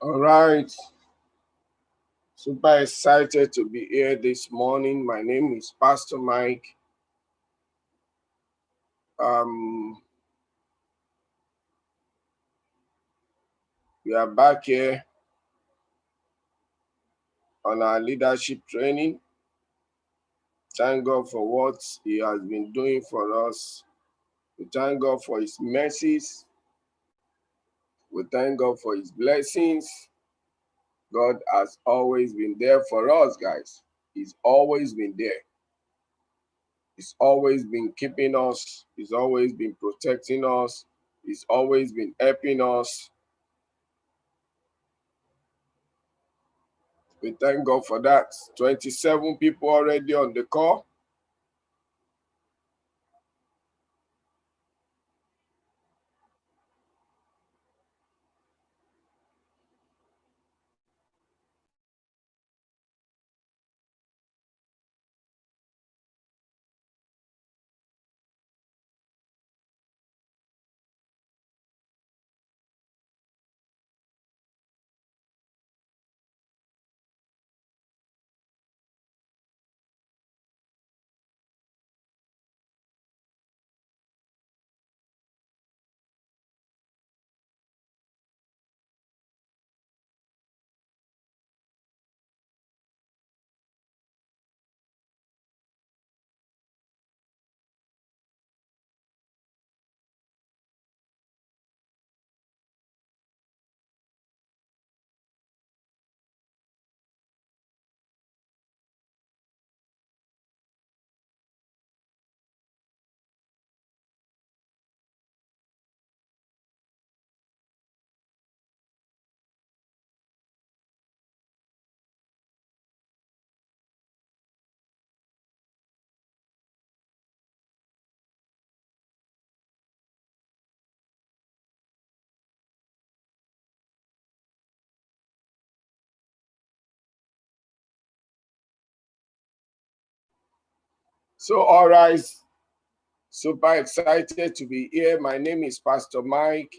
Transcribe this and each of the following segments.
All right. Super excited to be here this morning. My name is Pastor Mike. We are back here on our leadership training. Thank God for what He has been doing for us. We thank God for His mercies. We thank God for His blessings. God has always been there for us, guys. He's always been there. He's always been keeping us. He's always been protecting us. He's always been helping us. We thank God for that. 27 people already on the call. So, all right. Super excited to be here. My name is Pastor Mike.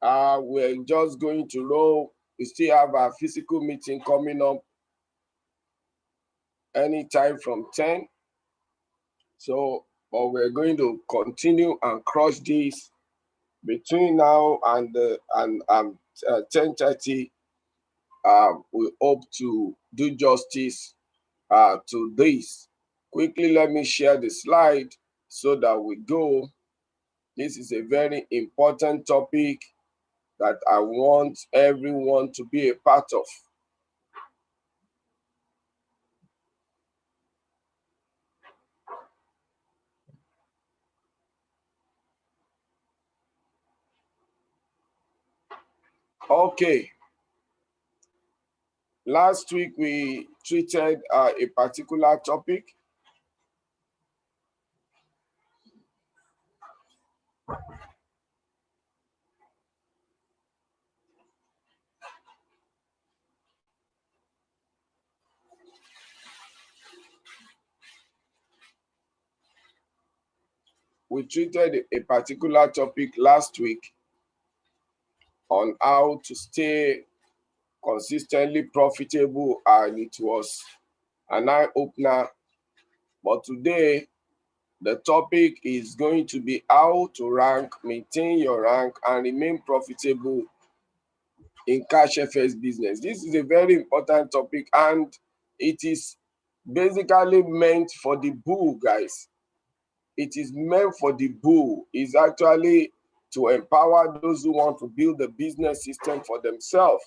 We're just going to roll. We still have our physical meeting coming up anytime from 10. So, but we're going to continue and crush this between now and 10:30. We hope to do justice to this. Quickly, let me share the slide so that we go. This is a very important topic that I want everyone to be a part of. Okay. Last week we treated a particular topic. We treated a particular topic last week on how to stay consistently profitable, and it was an eye-opener. But today, the topic is going to be how to rank, maintain your rank, and remain profitable in cashfx business. This is a very important topic, and it is basically meant for the bull, guys. It is meant for the bull. It's actually to empower those who want to build a business system for themselves.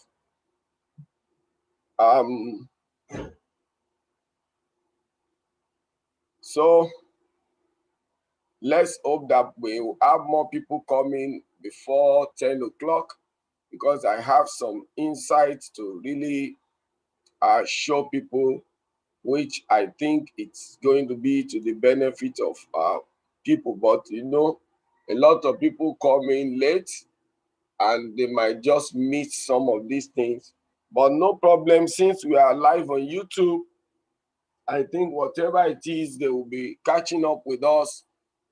So let's hope that we will have more people coming before 10 o'clock, because I have some insights to really show people, which I think it's going to be to the benefit of people. But you know, a lot of people come in late and they might just miss some of these things. But no problem, since we are live on YouTube, I think whatever it is, they will be catching up with us,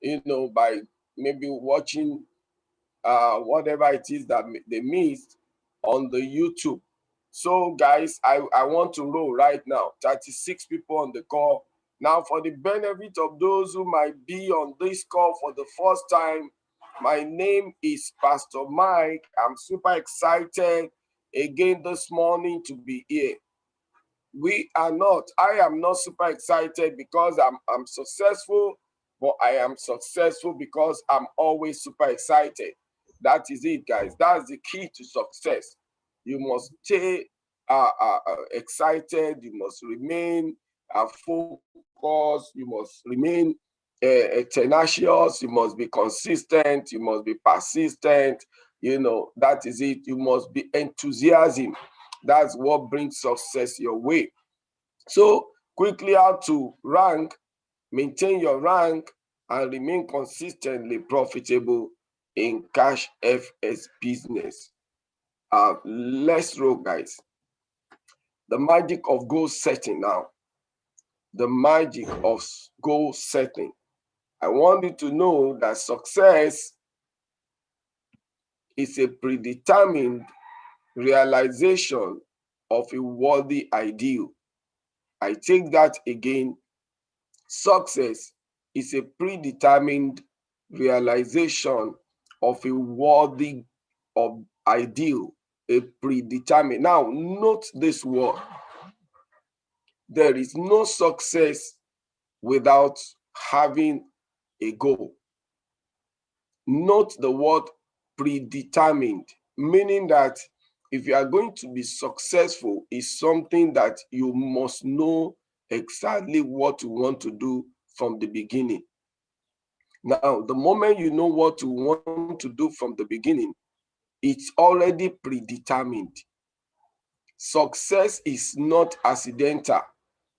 you know, by maybe watching whatever it is that they missed. on the YouTube. So guys, I want to roll right now. 36 people on the call. Now, for the benefit of those who might be on this call for the first time, my name is Pastor Mike. I'm super excited again this morning to be here. I am not super excited because I'm successful, but I am successful because I'm always super excited. That is it, guys. That's the key to success. You must stay excited. You must remain focused. You must remain tenacious. You must be consistent. You must be persistent. That is it. You must be enthusiasm. That's what brings success your way. So quickly, how to rank, maintain your rank, and remain consistently profitable in cashfx business. Let's roll, guys. The magic of goal setting now. The magic of goal setting. I want you to know that success is a predetermined realization of a worthy ideal. I take that again. Success is a predetermined realization of a worthy of ideal, a predetermined. Now, note this word. There is no success without having a goal. Note the word predetermined, meaning that if you are going to be successful, is something that you must know exactly what you want to do from the beginning. Now, the moment you know what you want to do from the beginning, it's already predetermined. Success is not accidental.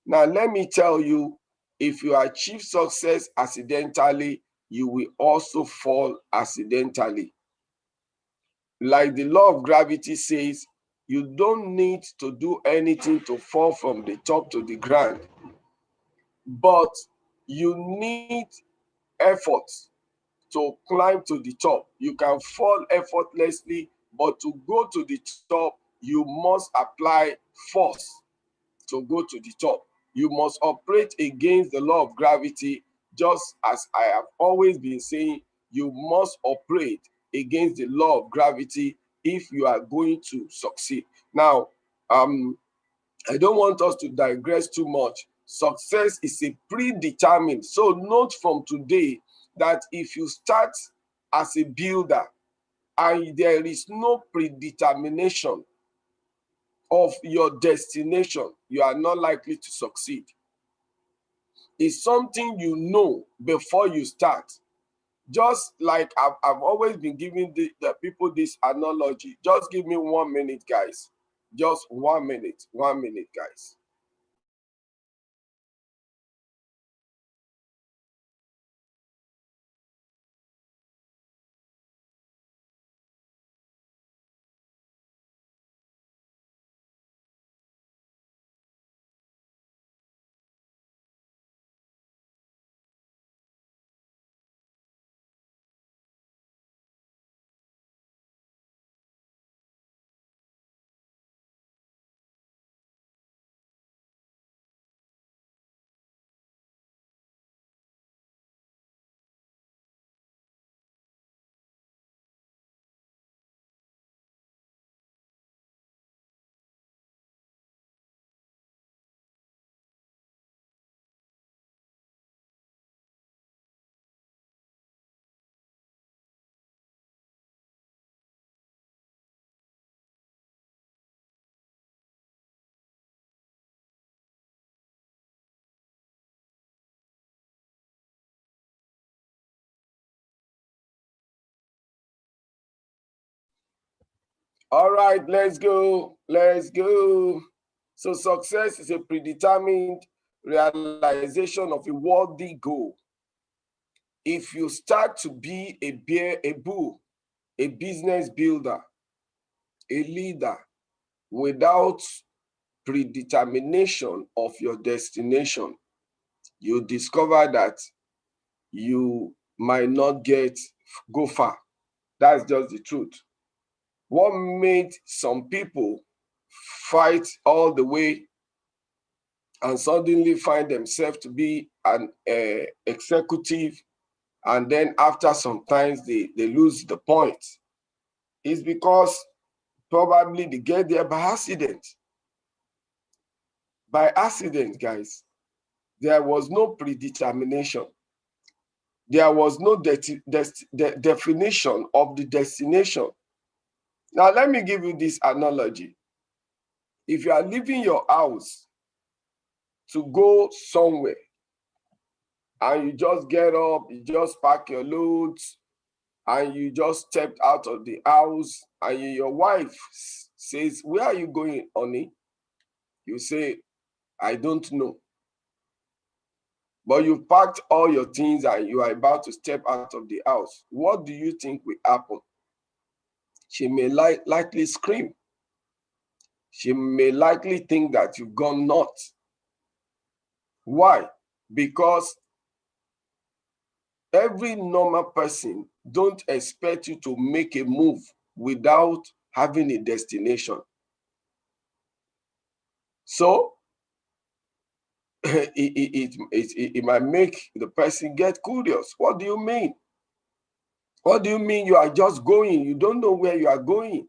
Now, let me tell you, if you achieve success accidentally, you will also fall accidentally. Like the law of gravity says, you don't need to do anything to fall from the top to the ground, but you need effort to climb to the top. You can fall effortlessly, but to go to the top, you must apply force to go to the top. You must operate against the law of gravity, just as I have always been saying, you must operate against the law of gravity if you are going to succeed. Now, I don't want us to digress too much. Success is a predetermined. So note from today that if you start as a builder and there is no predetermination of your destination, you are not likely to succeed. It's something you know before you start. Just like I've always been giving the people this analogy. Just give me 1 minute, guys. Just 1 minute, 1 minute, guys. All right, let's go. Let's go. So success is a predetermined realization of a worthy goal. If you start to be a bull, a business builder, a leader without predetermination of your destination, you discover that you might not go far. That's just the truth. What made some people fight all the way and suddenly find themselves to be an executive, and then after some times they lose the point, is because probably they get there by accident. By accident, guys. There was no predetermination. There was no definition of the destination. Now, let me give you this analogy. If you are leaving your house to go somewhere, and you just get up, you just pack your loads, and you just stepped out of the house, and your wife says, "Where are you going, honey?" You say, "I don't know." But you've packed all your things and you are about to step out of the house. What do you think will happen? She may likely scream. She may likely think that you've gone nuts. Why? Because every normal person don't expect you to make a move without having a destination. So it might make the person get curious. What do you mean? What do you mean you are just going? You don't know where you are going.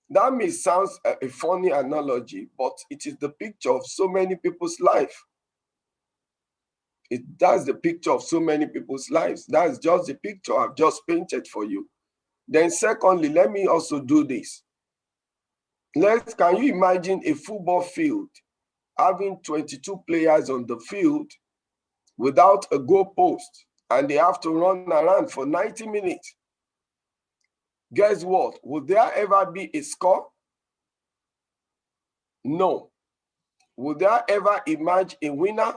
That may sound a funny analogy, but it is the picture of so many people's life. That's the picture of so many people's lives. That's just the picture I've just painted for you. Then secondly, let me also do this. Can you imagine a football field having 22 players on the field without a goal post, and they have to run around for 90 minutes? Guess what? Will there ever be a score? No. Will there ever emerge a winner?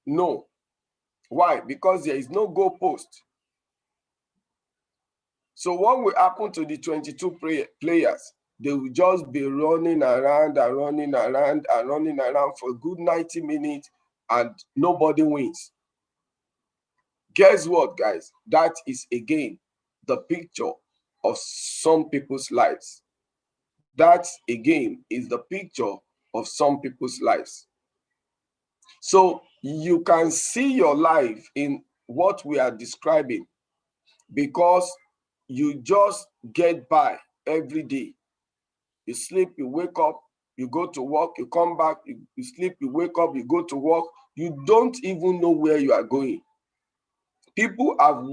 No. Why? Because there is no goal post. So what will happen to the 22 players? They will just be running around and running around and running around for a good 90 minutes, and nobody wins. Guess what, guys? That is, again, the picture of some people's lives. That, again, is the picture of some people's lives. So you can see your life in what we are describing, because you just get by every day. You sleep, you wake up, you go to work, you come back, you sleep, you wake up, you go to work. You don't even know where you are going. People have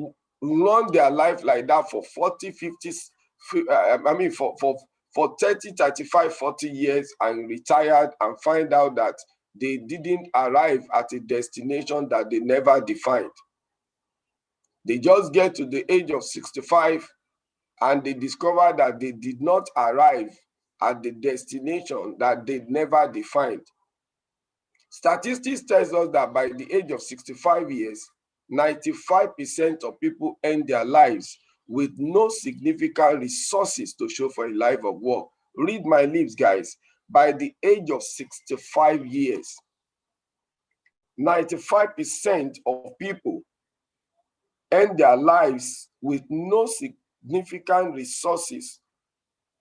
run their life like that for 40, 50, for 30, 35, 40 years, and retired and find out that they didn't arrive at a destination that they never defined. They just get to the age of 65 and they discover that they did not arrive at the destination that they never defined. Statistics tells us that by the age of 65 years, 95% of people end their lives with no significant resources to show for a life of work. Read my lips, guys. By the age of 65 years, 95% of people end their lives with no significant resources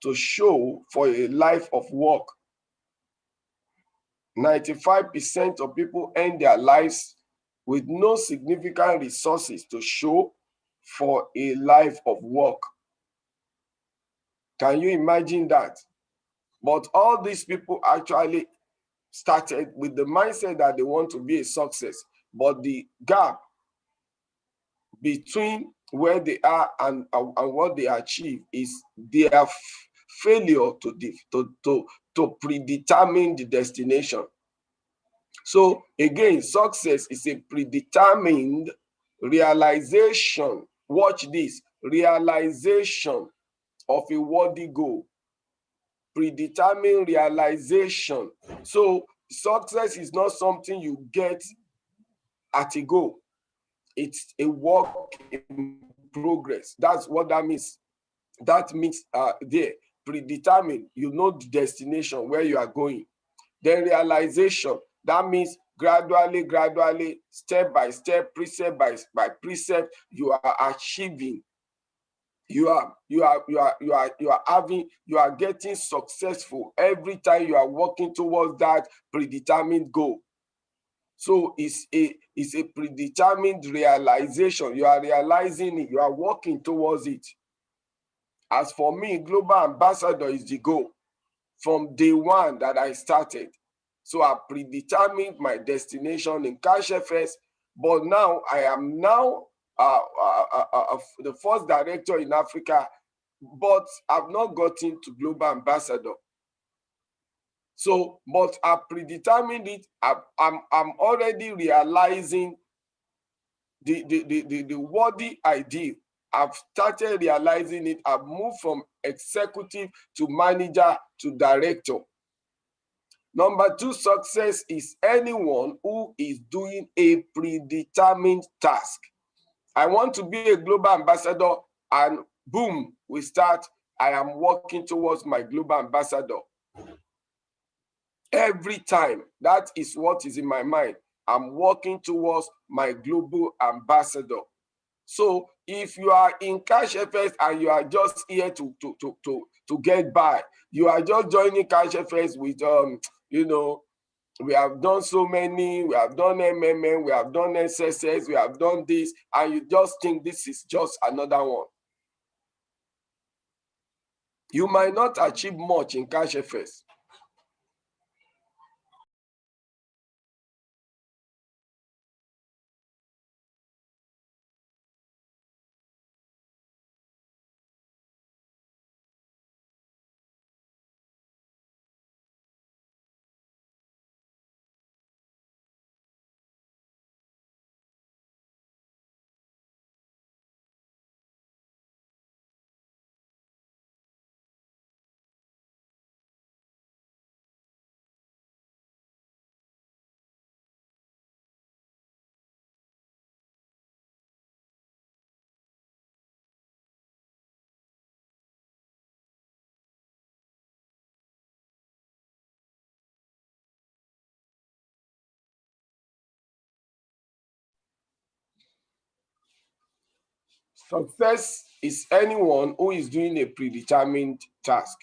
to show for a life of work. 95% of people end their lives with no significant resources to show for a life of work. Can you imagine that? But all these people actually started with the mindset that they want to be a success, but the gap between where they are and what they achieve is their failure to predetermine the destination. So again, success is a predetermined realization. Watch this, realization of a worthy goal. Predetermined realization. So success is not something you get at a go. It's a work in progress. That's what that means. That means there, predetermined, you know the destination where you are going. Then realization, that means gradually, step by step, precept by precept, you are achieving you are getting successful every time you are working towards that predetermined goal. So it's a predetermined realization. You are realizing it, you are working towards it. As for me, global ambassador is the goal from day one that I started. So I predetermined my destination in cashfx, but now I am now the first director in Africa, but I've not gotten to global ambassador. So, but I predetermined it. I'm already realizing the worthy ideal. I've started realizing it. I've moved from executive to manager to director. Number two, success is anyone who is doing a predetermined task. I want to be a global ambassador, and boom, we start. I am working towards my global ambassador. Every time, that is what is in my mind. I'm working towards my global ambassador. So if you are in cashfx and you are just here to get by, you are just joining cashfx with you know, we have done so many, we have done MMM, we have done SSS, we have done this, and you just think this is just another one. You might not achieve much in cashfx. Success is anyone who is doing a predetermined task.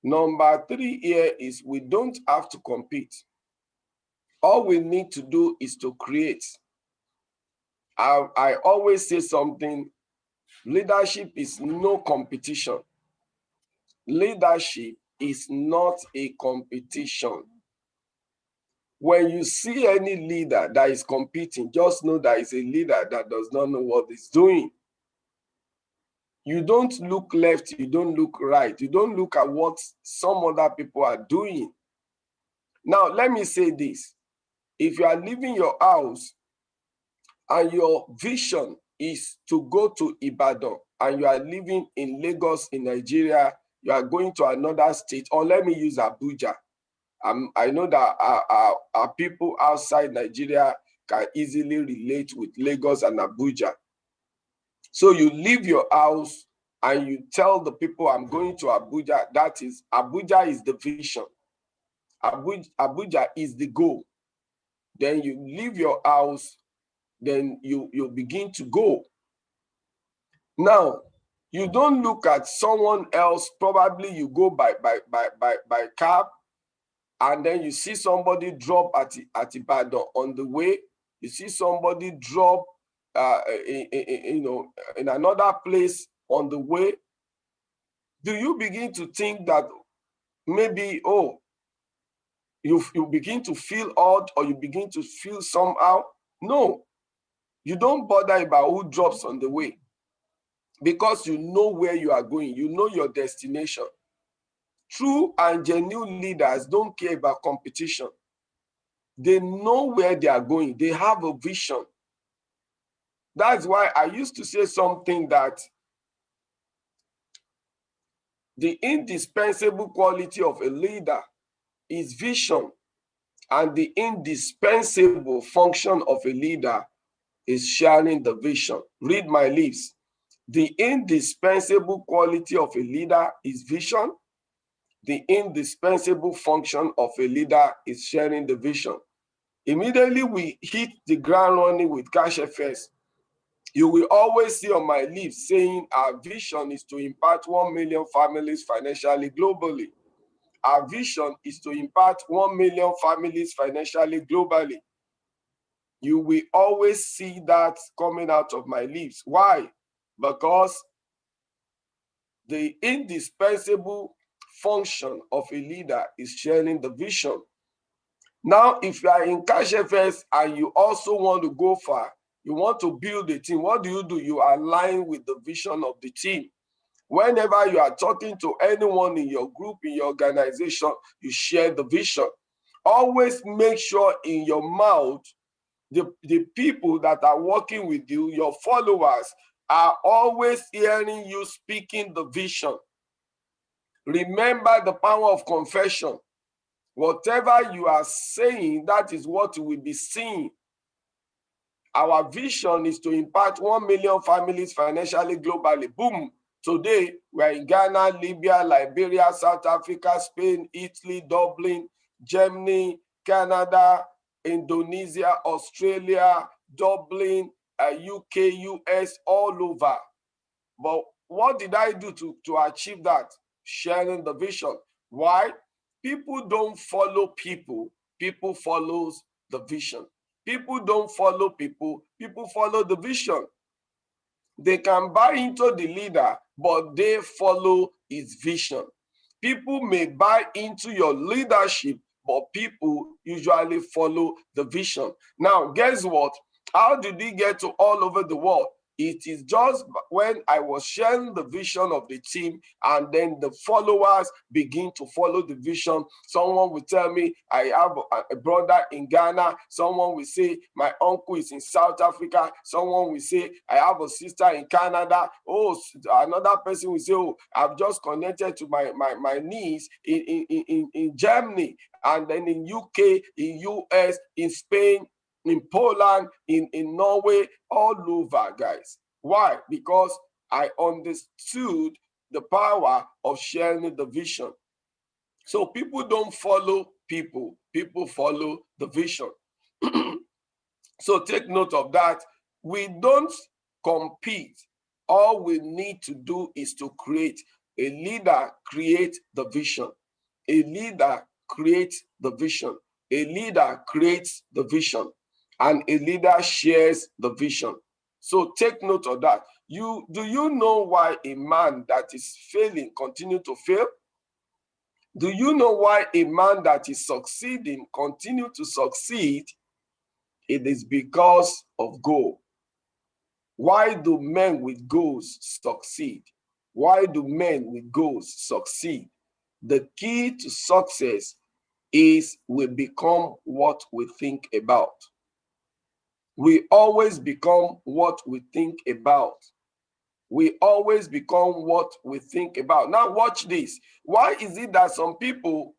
Number three here is we don't have to compete. All we need to do is to create. I always say something, leadership is no competition. Leadership is not a competition. When you see any leader that is competing, just know that it's a leader that does not know what he's doing. You don't look left, you don't look right, you don't look at what some other people are doing. Now, let me say this. If you are leaving your house and your vision is to go to Ibadan and you are living in Lagos in Nigeria, you are going to another state, or let me use Abuja. I know that our people outside Nigeria can easily relate with Lagos and Abuja. So you leave your house and you tell the people, I'm going to Abuja. That is, Abuja is the vision. Abuja is the goal. Then you leave your house, then you begin to go. Now, you don't look at someone else. Probably you go by cab, and then you see somebody drop at Ibadan on the way. You see somebody drop in another place on the way. Do you begin to think that maybe, oh, you begin to feel odd, or you begin to feel somehow? No, you don't bother about who drops on the way, because you know where you are going, you know your destination. True and genuine leaders don't care about competition. They know where they are going. They have a vision. That's why I used to say something that the indispensable quality of a leader is vision, and the indispensable function of a leader is sharing the vision. Read my lips. The indispensable quality of a leader is vision. The indispensable function of a leader is sharing the vision. Immediately we hit the ground running with cashfx. You will always see on my lips saying our vision is to impact 1 million families financially globally. Our vision is to impact 1 million families financially globally. You will always see that coming out of my lips. Why? Because the indispensable function of a leader is sharing the vision. Now, if you are in cashfx and you also want to go far, you want to build a team, what do? You align with the vision of the team. Whenever you are talking to anyone in your group, in your organization, you share the vision. Always make sure in your mouth, the people that are working with you, your followers, are always hearing you speaking the vision. Remember the power of confession. Whatever you are saying, that is what you will be seeing. Our vision is to impact 1 million families financially globally. Boom. Today, we're in Ghana, Libya, Liberia, South Africa, Spain, Italy, Dublin, Germany, Canada, Indonesia, Australia, Dublin, UK, US, all over. But what did I do to achieve that? Sharing the vision. Why? People don't follow people. People follows the vision. People don't follow people. People follow the vision. They can buy into the leader, but they follow his vision. People may buy into your leadership, but people usually follow the vision. Now, guess what? How did he get to all over the world? It is just when I was sharing the vision of the team, and then the followers begin to follow the vision. Someone will tell me, I have a brother in Ghana. Someone will say, my uncle is in South Africa. Someone will say, I have a sister in Canada. Oh, another person will say, oh, I've just connected to my niece in Germany, and then in UK, in US, in Spain, in Poland, in Norway, all over, guys. Why? Because I understood the power of sharing the vision. So people don't follow people, people follow the vision. So take note of that. We don't compete. All we need to do is to create. A leader creates the vision. A leader creates the vision. A leader creates the vision. And a leader shares the vision. So take note of that. Do you know why a man that is failing continue to fail? Do you know why a man that is succeeding continue to succeed? It is because of goal. Why do men with goals succeed? Why do men with goals succeed? The key to success is we become what we think about. We always become what we think about. We always become what we think about. Now watch this. Why is it that some people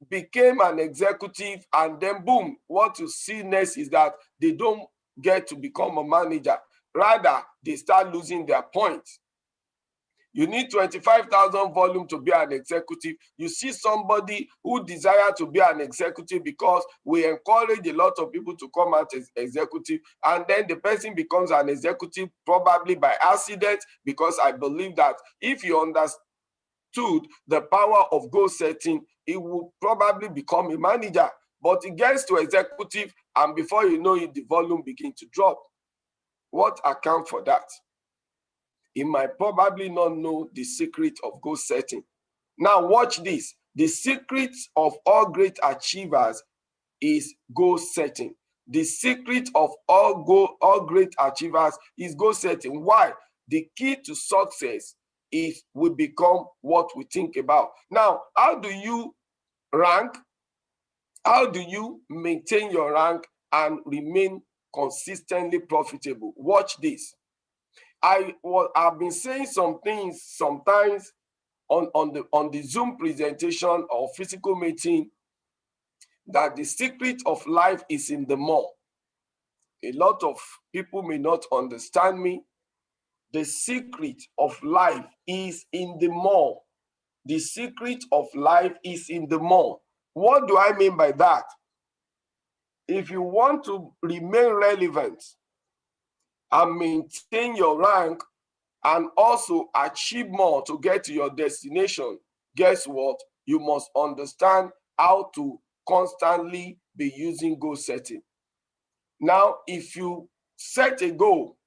became an executive and then boom, what you see next is that they don't get to become a manager. Rather, they start losing their points. You need 25,000 volume to be an executive. You see somebody who desire to be an executive because we encourage a lot of people to come out as executive, and then the person becomes an executive probably by accident, because I believe that if you understood the power of goal setting, it will probably become a manager. But it gets to executive, and before you know it, the volume begins to drop. What accounts for that? He might probably not know the secret of goal setting. Now watch this. The secret of all great achievers is goal setting. The secret of all great achievers is goal setting. Why? The key to success is we become what we think about. Now, how do you rank? How do you maintain your rank and remain consistently profitable? Watch this. I've been saying some things sometimes on the Zoom presentation or physical meeting, that the secret of life is in the mall. A lot of people may not understand me. The secret of life is in the mall. The secret of life is in the mall. What do I mean by that? If you want to remain relevant, and maintain your rank and also achieve more to get to your destination, guess what? You must understand how to constantly be using goal setting. Now, if you set a goal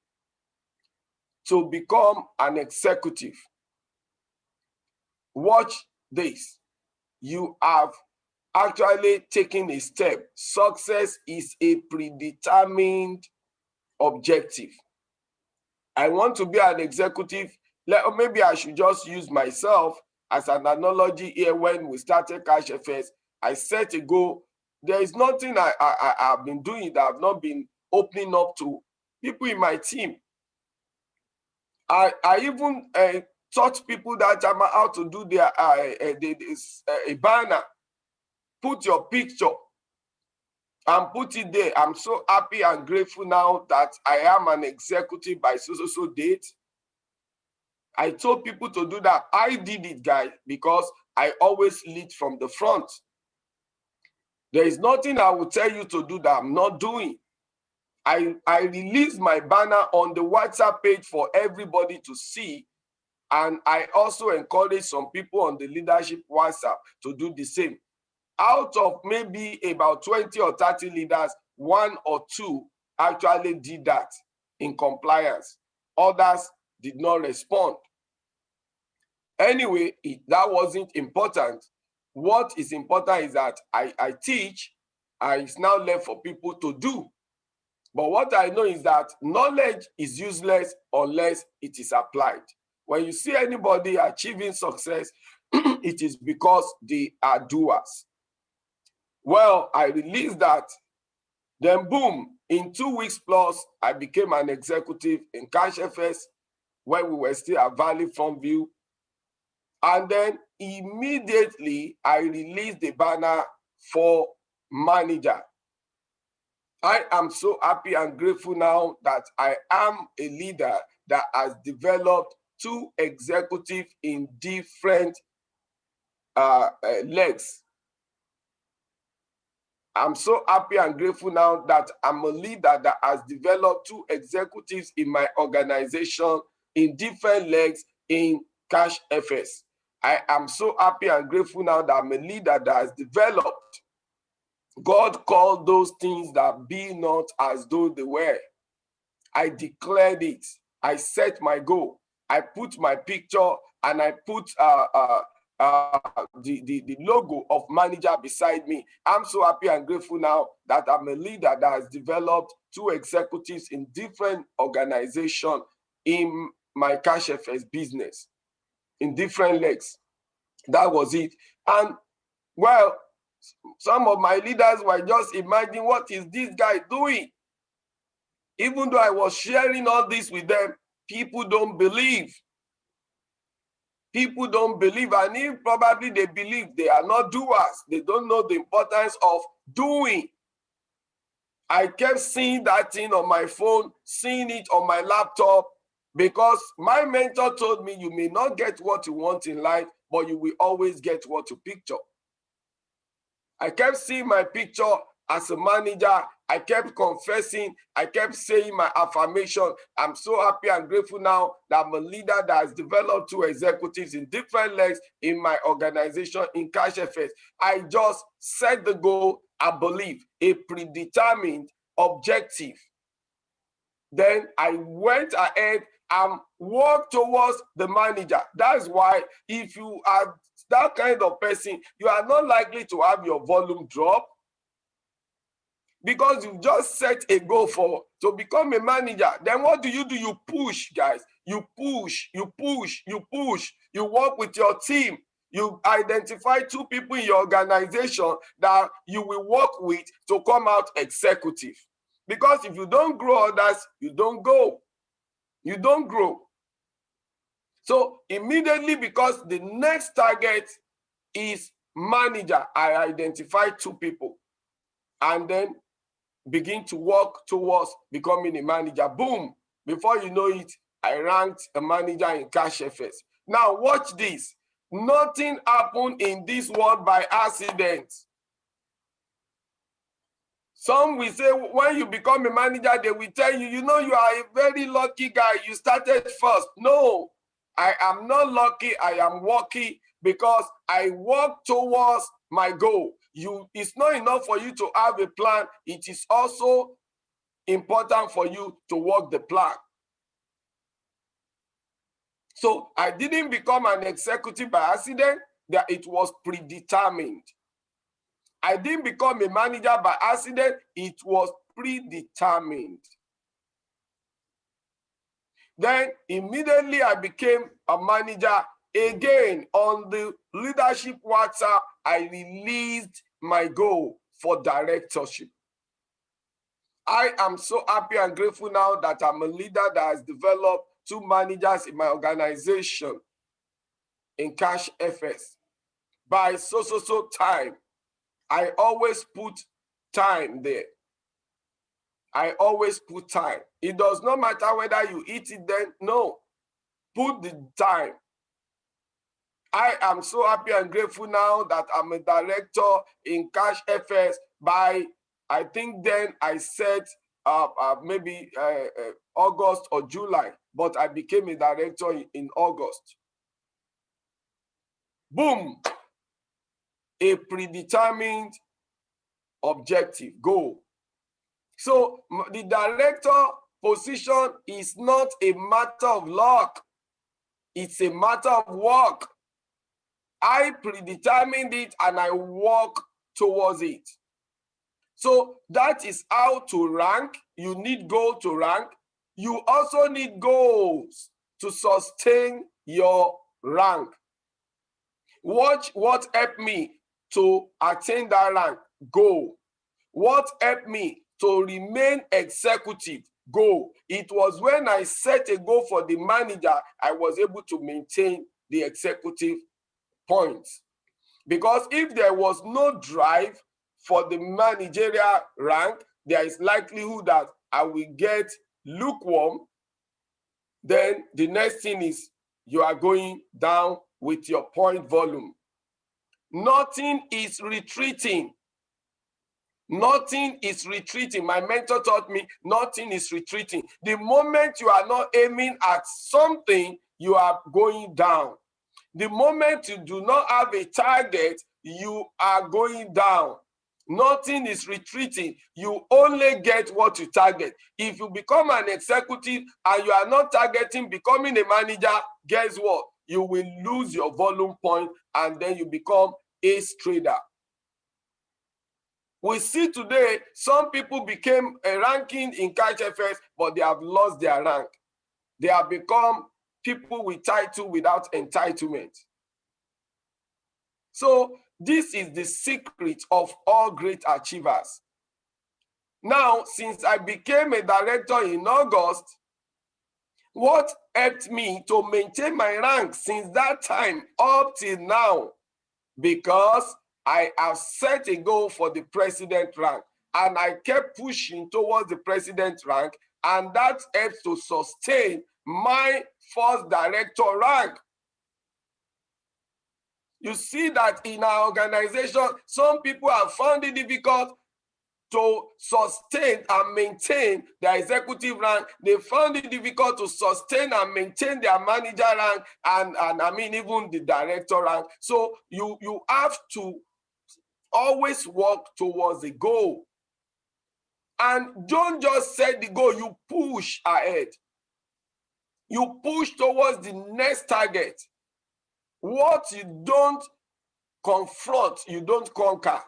to become an executive, watch this. You have actually taken a step. Success is a predetermined objective. I want to be an executive. Maybe I should just use myself as an analogy here. When we started cashfx, I set a goal. There is nothing I've been doing that I've not been opening up to people in my team. I even taught people that time how to do their a banner. Put your picture and put it there. I'm so happy and grateful now that I am an executive by so date. I told people to do that. I did it, guys, because I always lead from the front. There is nothing I will tell you to do that I'm not doing. I released my banner on the WhatsApp page for everybody to see. And I also encourage some people on the leadership WhatsApp to do the same. Out of maybe about 20 or 30 leaders, 1 or 2 actually did that in compliance. Others did not respond. Anyway, that wasn't important. What is important is that I teach, and it's now left for people to do. But what I know is that knowledge is useless unless it is applied. When you see anybody achieving success, it is because they are doers. Well, I released that. Then boom, in 2 weeks plus, I became an executive in cashfx when we were still at Valley Front View. And then immediately I released the banner for manager. I am so happy and grateful now that I am a leader that has developed 2 executives in different legs. I'm so happy and grateful now that I'm a leader that has developed 2 executives in my organization in different legs in cashfx. I am so happy and grateful now that I'm a leader that has developed. God called those things that be not as though they were. I declared it. I set my goal. I put my picture and I put the logo of manager beside me. I'm so happy and grateful now that I'm a leader that has developed 2 executives in different organizations in my cashfx business, in different legs. That was it. And well, some of my leaders were just imagining, what is this guy doing? Even though I was sharing all this with them, people don't believe. People don't believe, and if probably they believe, they are not doers. They don't know the importance of doing. I kept seeing that thing on my phone, seeing it on my laptop, because my mentor told me, you may not get what you want in life, but you will always get what you picture. I kept seeing my picture as a manager. I kept confessing. I kept saying my affirmation. I'm so happy and grateful now that I'm a leader that has developed 2 executives in different legs in my organization in cashfx. I just set the goal, I believe, a predetermined objective. Then I went ahead and worked towards the manager. That's why if you are that kind of person, you are not likely to have your volume drop, because you just set a goal to become a manager. Then what do? You push, guys. You push, you push, you push. You work with your team. You identify 2 people in your organization that you will work with to come out executive. Because if you don't grow others, you don't go. You don't grow. So immediately, because the next target is manager, I identify 2 people and then begin to work towards becoming a manager. Boom. Before you know it, I ranked a manager in cashfx. Now watch this. Nothing happened in this world by accident. Some will say when you become a manager, they will tell you, you know, you are a very lucky guy. You started first. No, I am not lucky. I am lucky because I work towards my goal. It's not enough for you to have a plan. It is also important for you to work the plan. So I didn't become an executive by accident. That it was predetermined. I didn't become a manager by accident. It was predetermined. Then immediately I became a manager. Again, on the leadership WhatsApp, I released my goal for directorship. I am so happy and grateful now that I'm a leader that has developed 2 managers in my organization in cashfx. By so time, I always put time there. I always put time. It does not matter whether you eat it then. No, put the time. I am so happy and grateful now that I'm a director in cashfx. By, I think then I said maybe August or July, but I became a director in August. Boom, a predetermined objective, goal. So the director position is not a matter of luck. It's a matter of work. I predetermined it and I work towards it. So that is how to rank. You need goal to rank. You also need goals to sustain your rank. Watch what helped me to attain that rank. Goal. What helped me to remain executive? Goal. It was when I set a goal for the manager, I was able to maintain the executive points. Because if there was no drive for the managerial rank, there is likelihood that I will get lukewarm. Then the next thing is you are going down with your point volume. Nothing is retreating. Nothing is retreating. My mentor taught me nothing is retreating. The moment you are not aiming at something, you are going down. The moment you do not have a target, you are going down. Nothing is retreating. You only get what you target. If you become an executive and you are not targeting becoming a manager, guess what? You will lose your volume point and then you become a trader. We see today some people became a ranking in cashfx, but they have lost their rank. They have become people with title without entitlement. So this is the secret of all great achievers. Now, since I became a director in August, what helped me to maintain my rank since that time up till now? Because I have set a goal for the president rank and I kept pushing towards the president rank, and that helps to sustain my first director rank. You see that in our organization, some people have found it difficult to sustain and maintain their executive rank. They found it difficult to sustain and maintain their manager rank and I mean even the director rank. So you have to always work towards a goal. And don't just set the goal, you push ahead. You push towards the next target. What you don't confront, you don't conquer.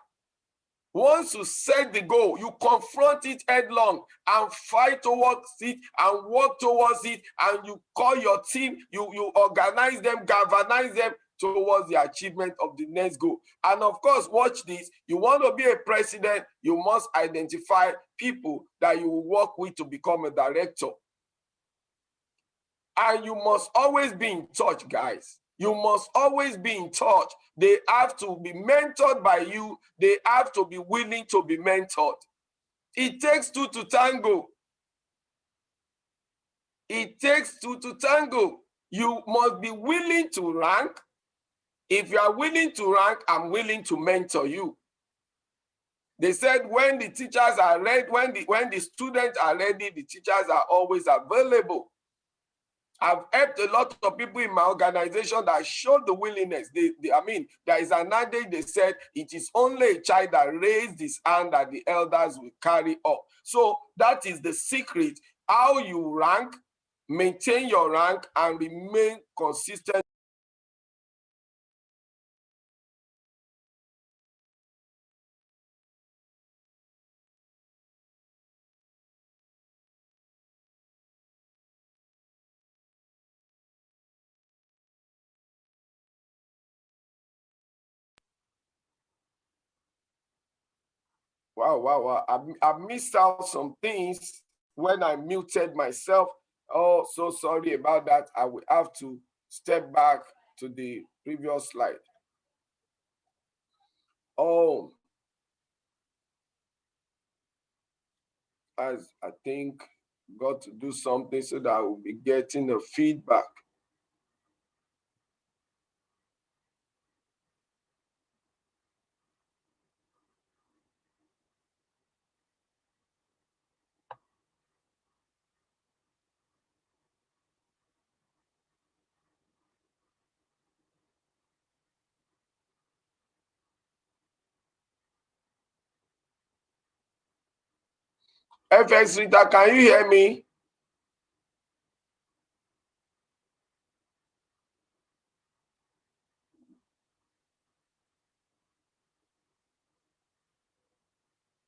Once you set the goal, you confront it headlong and fight towards it and work towards it, and you call your team, you organize them, galvanize them towards the achievement of the next goal. And of course, watch this. You want to be a president, you must identify people that you will work with to become a director. And you must always be in touch, guys. You must always be in touch. They have to be mentored by you. They have to be willing to be mentored. It takes two to tango. It takes two to tango. You must be willing to rank. If you are willing to rank, I'm willing to mentor you. They said when the teachers are ready, when the students are ready, the teachers are always available. I've helped a lot of people in my organization that showed the willingness. I mean, there is an adage they said, it is only a child that raised his hand that the elders will carry up. So that is the secret. How you rank, maintain your rank, and remain consistent. Wow. I missed out some things when I muted myself. Oh, so sorry about that. I will have to step back to the previous slide. Oh, as I think got to do something so that I will be getting the feedback. FX Rita, can you hear me?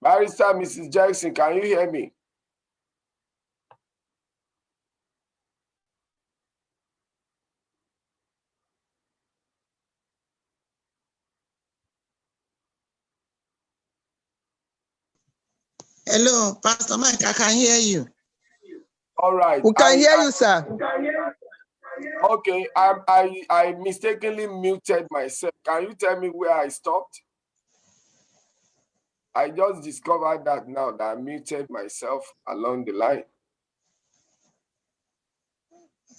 Barrister Mrs. Jackson, can you hear me? Hello, Pastor Mike, I can hear you. All right. We can hear you, sir. Okay, I mistakenly muted myself. Can you tell me where I stopped? I just discovered that now that I muted myself along the line.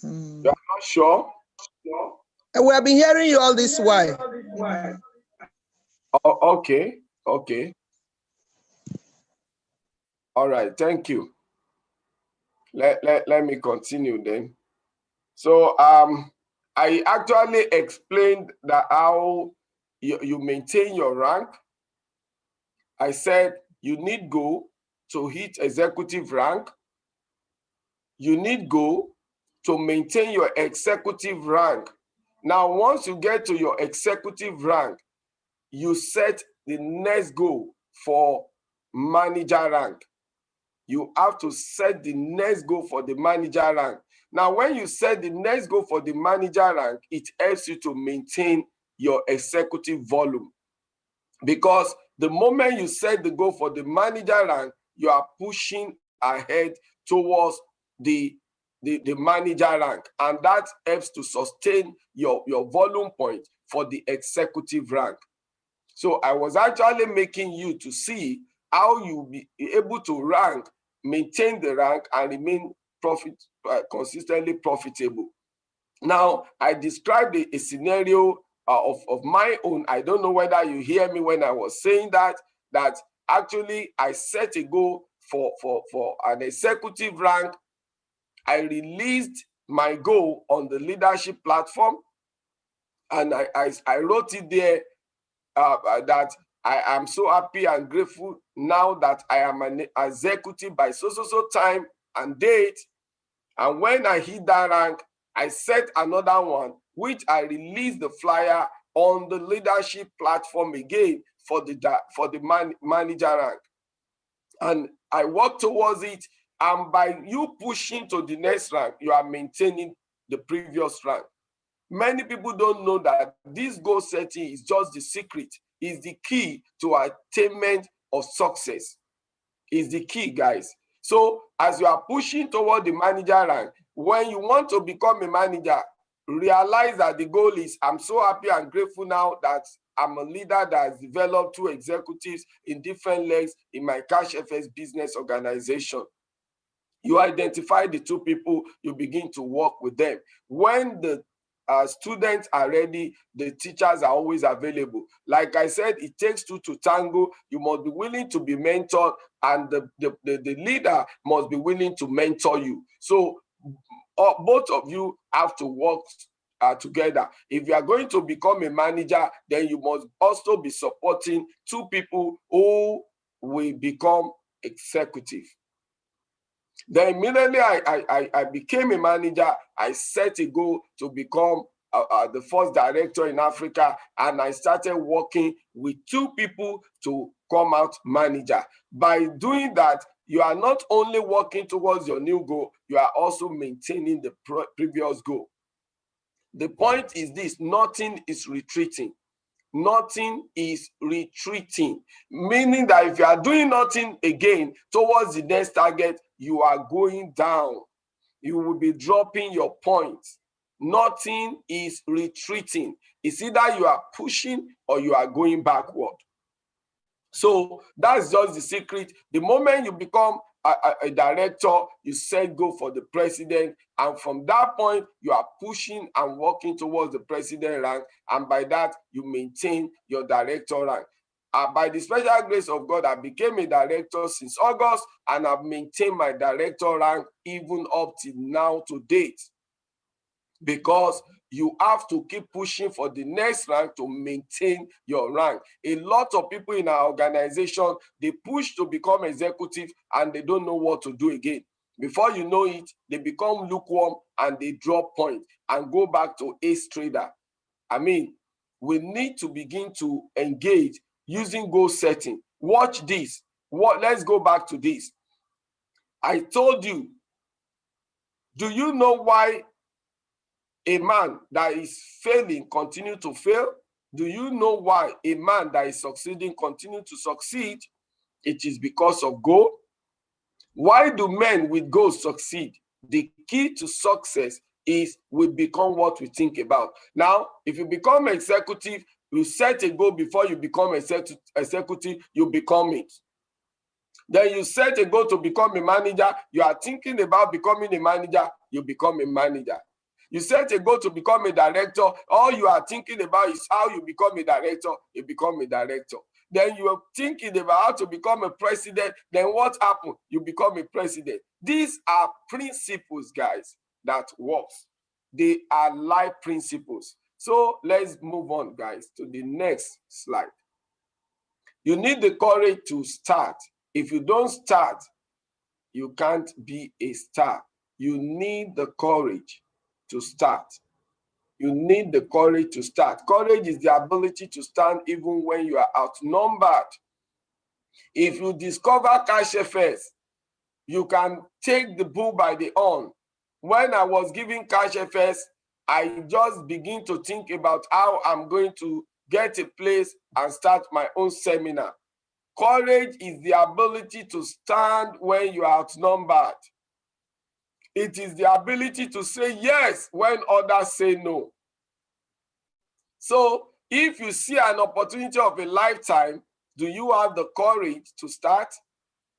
You are not sure? We have been hearing you all this while. Oh, okay. All right, thank you. Let me continue then. So I actually explained that how you maintain your rank. I said you need go to hit executive rank. You need go to maintain your executive rank. Now, once you get to your executive rank, you set the next goal for manager rank. You have to set the next goal for the manager rank. Now, when you set the next goal for the manager rank, it helps you to maintain your executive volume. Because the moment you set the goal for the manager rank, you are pushing ahead towards the manager rank. And that helps to sustain your volume point for the executive rank. So I was actually making you to see how you be able to rank, maintain the rank, and remain consistently profitable. Now, I described a scenario of my own. I don't know whether you hear me when I was saying that actually I set a goal for an executive rank. I released my goal on the leadership platform, and I wrote it there that I am so happy and grateful now that I am an executive by so time and date. And when I hit that rank, I set another one, which I released the flyer on the leadership platform again for the manager rank. And I work towards it. And by you pushing to the next rank, you are maintaining the previous rank. Many people don't know that this goal setting is just the secret, is the key to attainment of success. Is the key, guys. So as you are pushing toward the manager rank, when you want to become a manager, realize that the goal is, I'm so happy and grateful now that I'm a leader that has developed 2 executives in different legs in my cashfx business organization. You identify the 2 people, you begin to work with them. When the students are ready, the teachers are always available. Like I said, it takes two to tango. You must be willing to be mentored, and the leader must be willing to mentor you. So both of you have to work together. If you are going to become a manager, then you must also be supporting two people who will become executive. Then immediately I became a manager. I set a goal to become the first director in Africa, and I started working with two people to come out manager. By doing that, you are not only working towards your new goal, you are also maintaining the previous goal. The point is this: nothing is retreating. Nothing is retreating, meaning that if you are doing nothing again towards the next target, you are going down. You will be dropping your points. Nothing is retreating. It's either you are pushing or you are going backward. So that's just the secret. The moment you become a director, you set go for the president, and from that point you are pushing and working towards the president rank, and by that you maintain your director rank. By the special grace of God, I became a director since August, and I've maintained my director rank even up to now to date, because you have to keep pushing for the next rank to maintain your rank. A lot of people in our organization, they push to become executive and they don't know what to do again. Before you know it, they become lukewarm and they drop points and go back to ace trader. I mean, we need to begin to engage using goal setting. Watch this. Let's go back to this. I told you, do you know why a man that is failing continue to fail? Do you know why a man that is succeeding continue to succeed? It is because of goal. Why do men with goals succeed? The key to success is we become what we think about. Now, if you become executive, you set a goal before you become executive, you become it. Then you set a goal to become a manager, you are thinking about becoming a manager, you become a manager. You set a goal to become a director, all you are thinking about is how you become a director, you become a director. Then you are thinking about how to become a president, then what happened? You become a president. These are principles, guys, that works. They are life principles. So let's move on, guys, to the next slide. You need the courage to start. If you don't start, you can't be a star. You need the courage to start. You need the courage to start. Courage is the ability to stand even when you are outnumbered. If you discover cashfx, you can take the bull by the horn. When I was giving cashfx, I just begin to think about how I'm going to get a place and start my own seminar. Courage is the ability to stand when you are outnumbered. It is the ability to say yes when others say no. So if you see an opportunity of a lifetime, do you have the courage to start?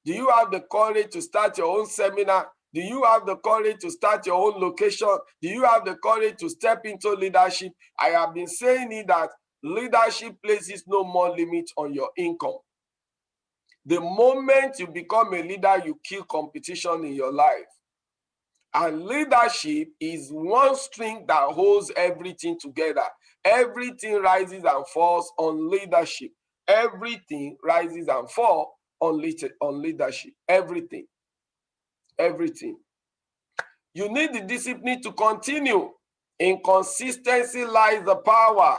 Do you have the courage to start your own seminar? Do you have the courage to start your own location? Do you have the courage to step into leadership? I have been saying it that leadership places no more limit on your income. The moment you become a leader, you kill competition in your life. And leadership is one string that holds everything together. Everything rises and falls on leadership. Everything rises and falls on leadership. Everything. Everything. You need the discipline to continue. In consistency lies the power.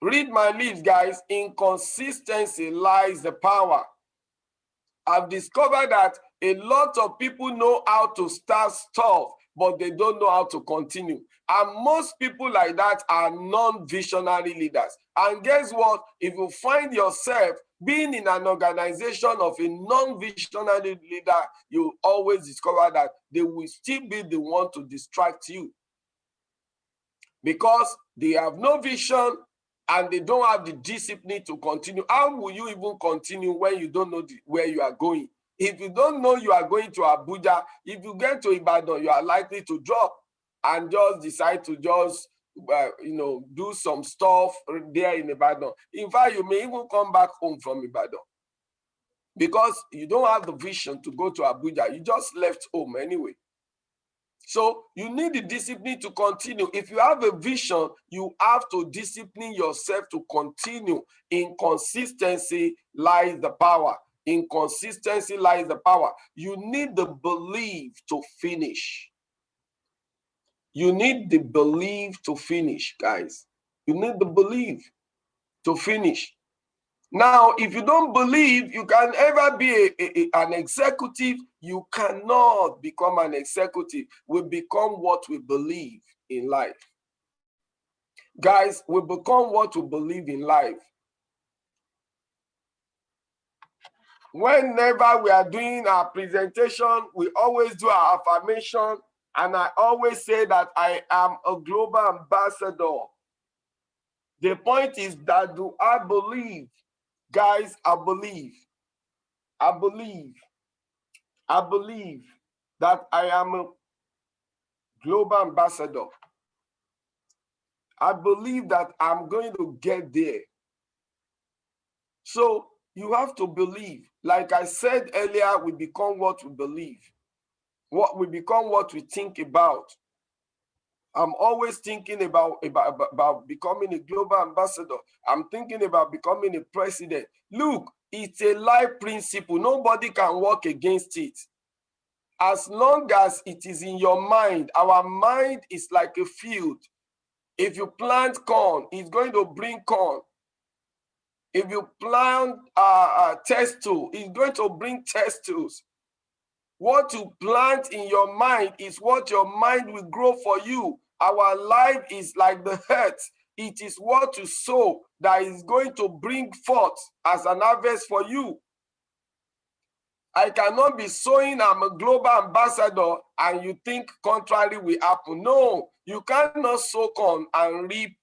Read my lips, guys. In consistency lies the power. I've discovered that a lot of people know how to start stuff, but they don't know how to continue. And most people like that are non-visionary leaders. And guess what? If you find yourself being in an organization of a non-visionary leader, you always discover that they will still be the one to distract you, because they have no vision and they don't have the discipline to continue. How will you even continue when you don't know where you are going? If you don't know you are going to Abuja, if you get to Ibadan, you are likely to drop. and just decide to just do some stuff there in Ibadan. In fact, you may even come back home from Ibadan because you don't have the vision to go to Abuja. You just left home anyway. So you need the discipline to continue. If you have a vision, you have to discipline yourself to continue. In consistency lies the power. In consistency lies the power. You need the belief to finish. You need the belief to finish, guys. You need the belief to finish. Now, if you don't believe you can ever be an executive, you cannot become an executive. We become what we believe in life. Guys, we become what we believe in life. Whenever we are doing our presentation, we always do our affirmation, and I always say that I am a global ambassador. The point is that do I believe? Guys, I believe. I believe that I am a global ambassador. I believe that I'm going to get there. So you have to believe. Like I said earlier, we become what we believe. What we become what we think about. I'm always thinking about becoming a global ambassador. I'm thinking about becoming a president. Look, it's a life principle. Nobody can work against it. As long as it is in your mind, our mind is like a field. If you plant corn, it's going to bring corn. If you plant testles, it's going to bring testles. What you plant in your mind is what your mind will grow for you. Our life is like the earth. It is what you sow that is going to bring forth as an harvest for you. I cannot be sowing I'm a global ambassador and you think contrary will happen. No, you cannot sow corn and reap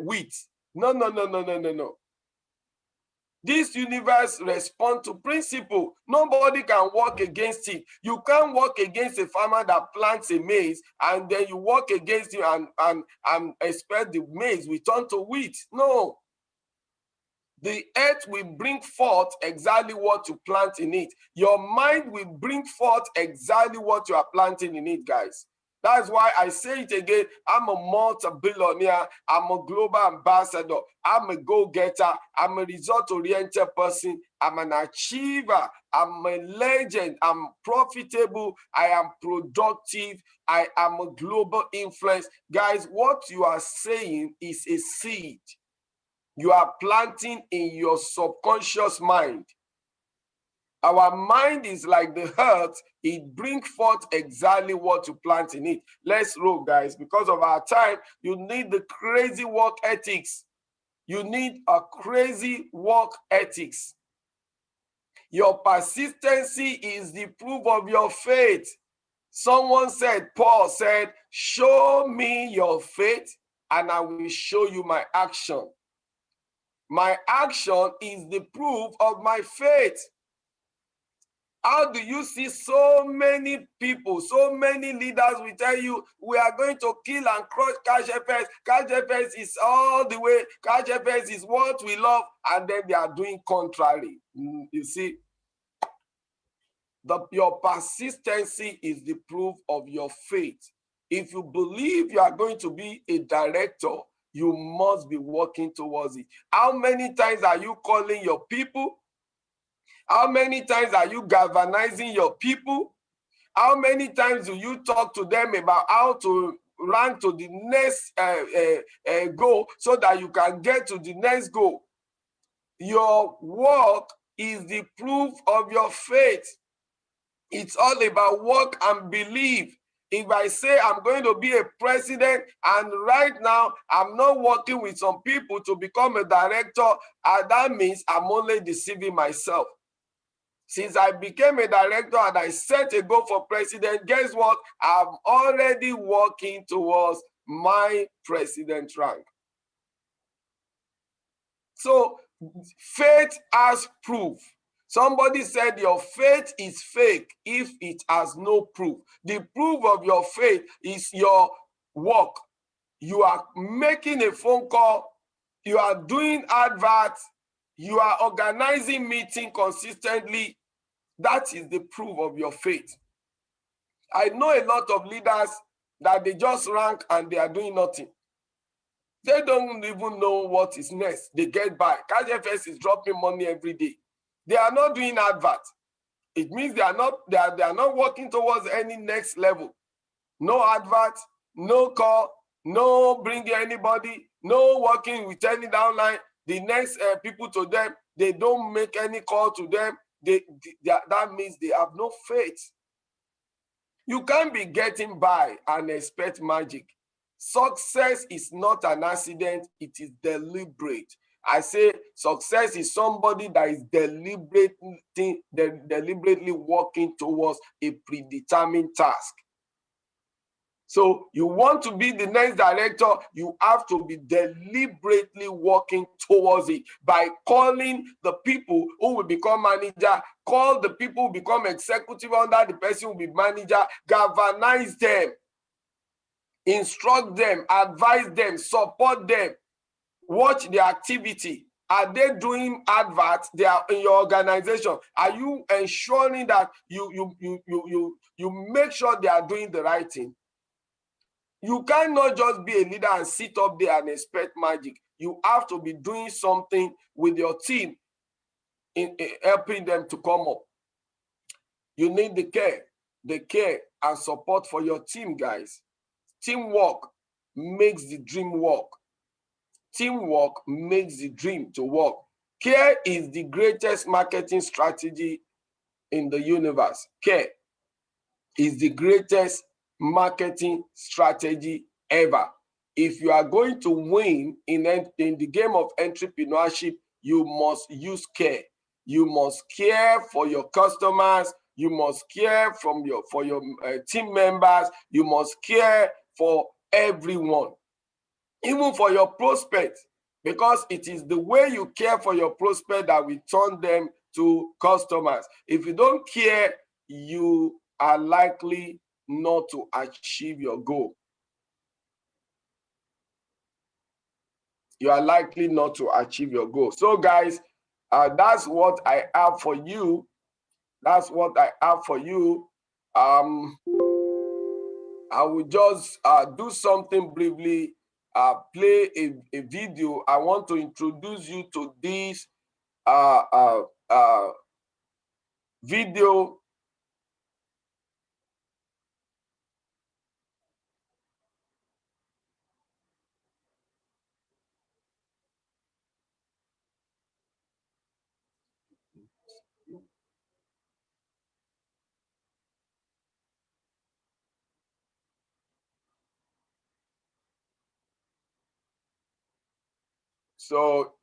wheat. No. This universe responds to principle. Nobody can work against it. You can't work against a farmer that plants a maize and then you work against him and expect the maize will turn to wheat. No. The earth will bring forth exactly what you plant in it. Your mind will bring forth exactly what you are planting in it, guys. That's why I say it again. I'm a multi-billionaire. I'm a global ambassador. I'm a go-getter. I'm a result-oriented person. I'm an achiever. I'm a legend. I'm profitable. I am productive. I am a global influence. Guys, what you are saying is a seed you are planting in your subconscious mind. Our mind is like the earth. It brings forth exactly what you plant in it. Let's roll, guys. Because of our time, you need the crazy work ethics. You need a crazy work ethics. Your persistency is the proof of your faith. Someone said, Paul said, show me your faith and I will show you my action. My action is the proof of my faith. How do you see so many people, so many leaders will tell you, we are going to kill and crush cashfx. Cashfx is all the way. Cashfx is what we love. And then they are doing contrary. You see, your persistency is the proof of your faith. If you believe you are going to be a director, you must be working towards it. How many times are you calling your people? How many times are you galvanizing your people? How many times do you talk to them about how to run to the next goal so that you can get to the next goal? Your work is the proof of your faith. It's all about work and belief. If I say I'm going to be a president and right now I'm not working with some people to become a director, that means I'm only deceiving myself. Since I became a director and I set a goal for president, guess what? I'm already working towards my president rank. So faith has proof. Somebody said your faith is fake if it has no proof. The proof of your faith is your work. You are making a phone call, you are doing adverts, you are organizing meetings consistently. That is the proof of your faith. I know a lot of leaders that they just rank and they are doing nothing. They don't even know what is next. They get by. cashfx is dropping money every day. They are not doing advert. It means they are not working towards any next level. No advert, no call, no bringing anybody, no working with any downline. The next people to them, they don't make any call to them. That means they have no faith. You can't be getting by and expect magic. Success is not an accident, it is deliberate. I say success is somebody that is deliberately working towards a predetermined task. So you want to be the next director, you have to be deliberately working towards it by calling the people who will become manager, call the people who become executive under the person who will be manager, galvanize them, instruct them, advise them, support them, watch their activity. Are they doing adverts? They are in your organization. Are you ensuring that you make sure they are doing the right thing? You cannot just be a leader and sit up there and expect magic. You have to be doing something with your team in helping them to come up. You need the care and support for your team, guys. Teamwork makes the dream work. Teamwork makes the dream to work. Care is the greatest marketing strategy in the universe. Care is the greatest marketing strategy ever. If you are going to win in the game of entrepreneurship, you must use care. You must care for your customers. You must care for your team members. You must care for everyone, even for your prospects, because it is the way you care for your prospect that will turn them to customers. If you don't care, you are likely not to achieve your goal. You are likely not to achieve your goal. So guys, that's what I have for you. That's what I have for you. I will just do something briefly, play a video. I want to introduce you to this video. So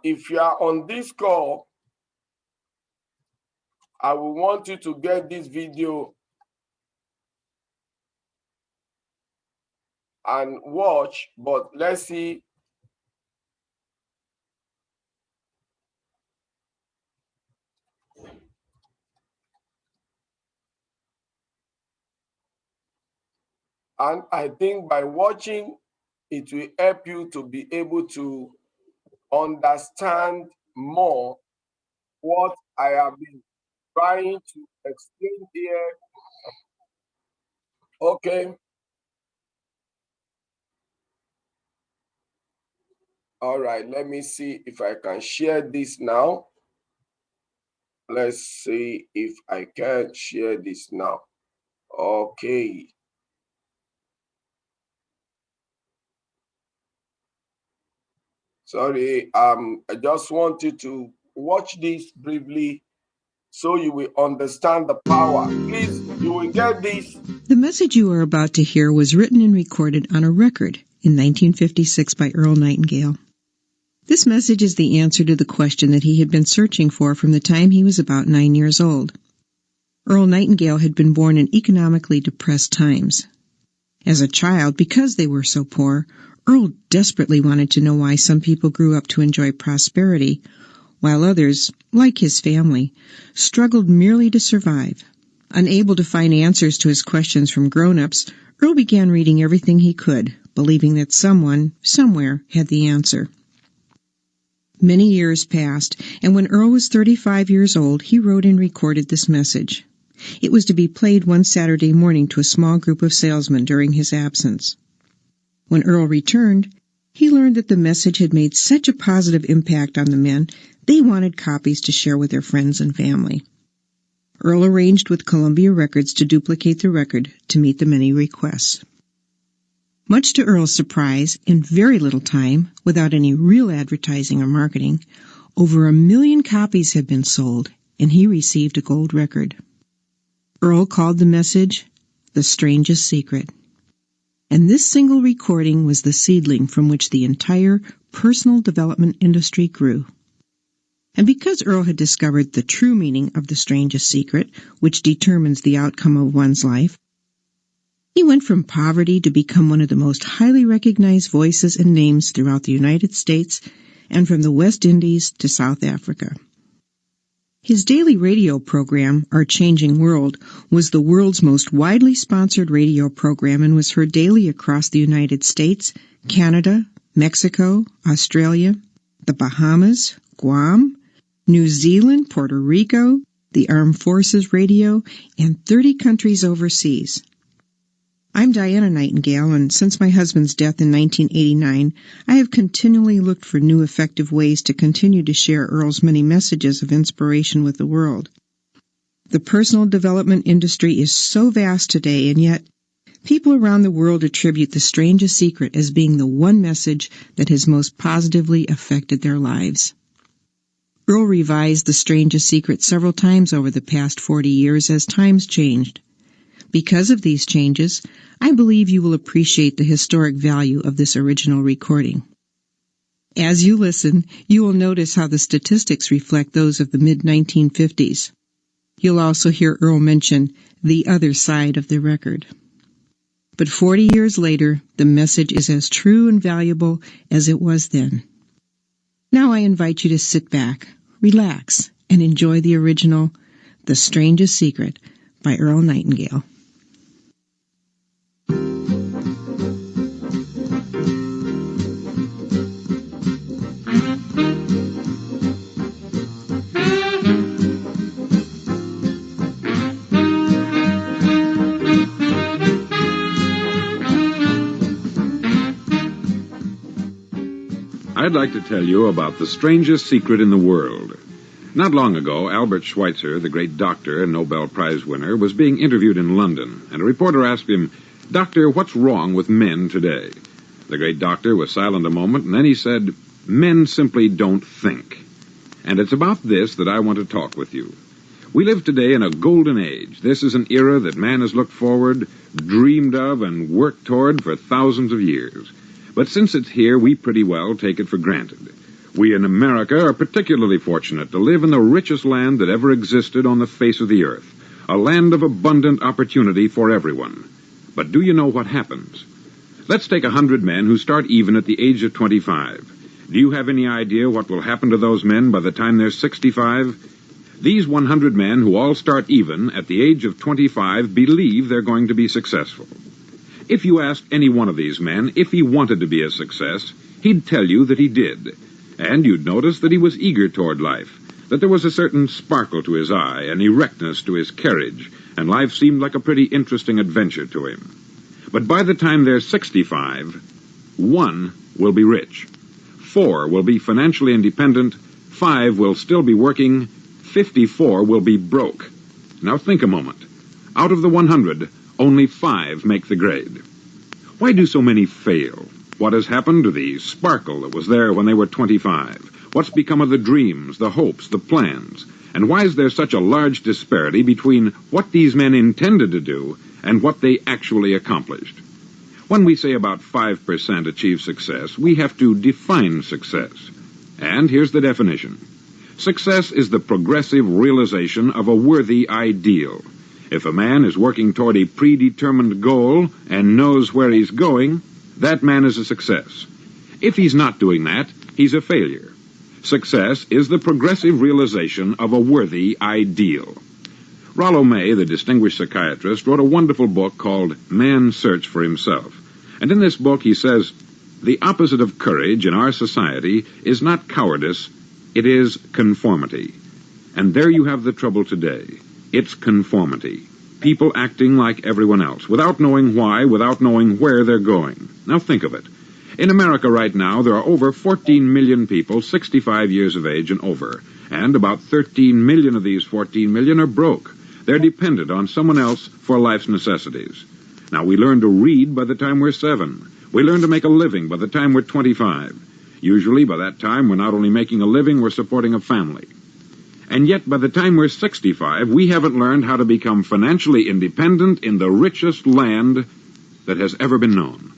if you are on this call, I will want you to get this video and watch, but let's see. And I think by watching, it will help you to be able to understand more what I have been trying to explain here. Okay. All right, let me see if I can share this now. Let's see if I can share this now. Okay. Sorry, I just want you to watch this briefly so you will understand the power. Please, you will get this. The message you are about to hear was written and recorded on a record in 1956 by Earl Nightingale. This message is the answer to the question that he had been searching for from the time he was about 9 years old. Earl Nightingale had been born in economically depressed times. As a child, because they were so poor, Earl desperately wanted to know why some people grew up to enjoy prosperity, while others, like his family, struggled merely to survive. Unable to find answers to his questions from grown-ups, Earl began reading everything he could, believing that someone, somewhere, had the answer. Many years passed, and when Earl was 35 years old, he wrote and recorded this message. It was to be played one Saturday morning to a small group of salesmen during his absence. When Earl returned, he learned that the message had made such a positive impact on the men, they wanted copies to share with their friends and family. Earl arranged with Columbia Records to duplicate the record to meet the many requests. Much to Earl's surprise, in very little time, without any real advertising or marketing, over 1 million copies had been sold, and he received a gold record. Earl called the message, "The Strangest Secret." And this single recording was the seedling from which the entire personal development industry grew. And because Earl had discovered the true meaning of the strangest secret, which determines the outcome of one's life, he went from poverty to become one of the most highly recognized voices and names throughout the United States and from the West Indies to South Africa. His daily radio program, Our Changing World, was the world's most widely sponsored radio program and was heard daily across the United States, Canada, Mexico, Australia, the Bahamas, Guam, New Zealand, Puerto Rico, the Armed Forces Radio, and 30 countries overseas. I'm Diana Nightingale, and since my husband's death in 1989, I have continually looked for new effective ways to continue to share Earl's many messages of inspiration with the world. The personal development industry is so vast today, and yet people around the world attribute the strangest secret as being the one message that has most positively affected their lives. Earl revised the strangest secret several times over the past 40 years as times changed. Because of these changes, I believe you will appreciate the historic value of this original recording. As you listen, you will notice how the statistics reflect those of the mid-1950s. You'll also hear Earl mention the other side of the record. But 40 years later, the message is as true and valuable as it was then. Now I invite you to sit back, relax, and enjoy the original, The Strangest Secret, by Earl Nightingale. I'd like to tell you about the strangest secret in the world. Not long ago, Albert Schweitzer, the great doctor and Nobel Prize winner, was being interviewed in London, and a reporter asked him, "Doctor, what's wrong with men today?" The great doctor was silent a moment, and then he said, "Men simply don't think." And it's about this that I want to talk with you. We live today in a golden age. This is an era that man has looked forward, dreamed of, and worked toward for thousands of years. But since it's here, we pretty well take it for granted. We in America are particularly fortunate to live in the richest land that ever existed on the face of the earth, a land of abundant opportunity for everyone. But do you know what happens? Let's take 100 men who start even at the age of 25. Do you have any idea what will happen to those men by the time they're 65? These 100 men who all start even at the age of 25 believe they're going to be successful. If you asked any one of these men if he wanted to be a success, he'd tell you that he did. And you'd notice that he was eager toward life, that there was a certain sparkle to his eye, an erectness to his carriage, and life seemed like a pretty interesting adventure to him. But by the time they're 65, 1 will be rich, 4 will be financially independent, 5 will still be working, 54 will be broke. Now think a moment. Out of the 100, only 5 make the grade. Why do so many fail? What has happened to the sparkle that was there when they were 25? What's become of the dreams, the hopes, the plans? And why is there such a large disparity between what these men intended to do and what they actually accomplished? When we say about 5% achieve success, we have to define success. And here's the definition. Success is the progressive realization of a worthy ideal. If a man is working toward a predetermined goal and knows where he's going, that man is a success. If he's not doing that, he's a failure. Success is the progressive realization of a worthy ideal. Rollo May, the distinguished psychiatrist, wrote a wonderful book called Man's Search for Himself. And in this book he says, the opposite of courage in our society is not cowardice, it is conformity. And there you have the trouble today. It's conformity. People acting like everyone else, without knowing why, without knowing where they're going. Now think of it. In America right now, there are over 14 million people 65 years of age and over, and about 13 million of these 14 million are broke. They're dependent on someone else for life's necessities. Now, we learn to read by the time we're 7. We learn to make a living by the time we're 25. Usually, by that time, we're not only making a living, we're supporting a family. And yet, by the time we're 65, we haven't learned how to become financially independent in the richest land that has ever been known.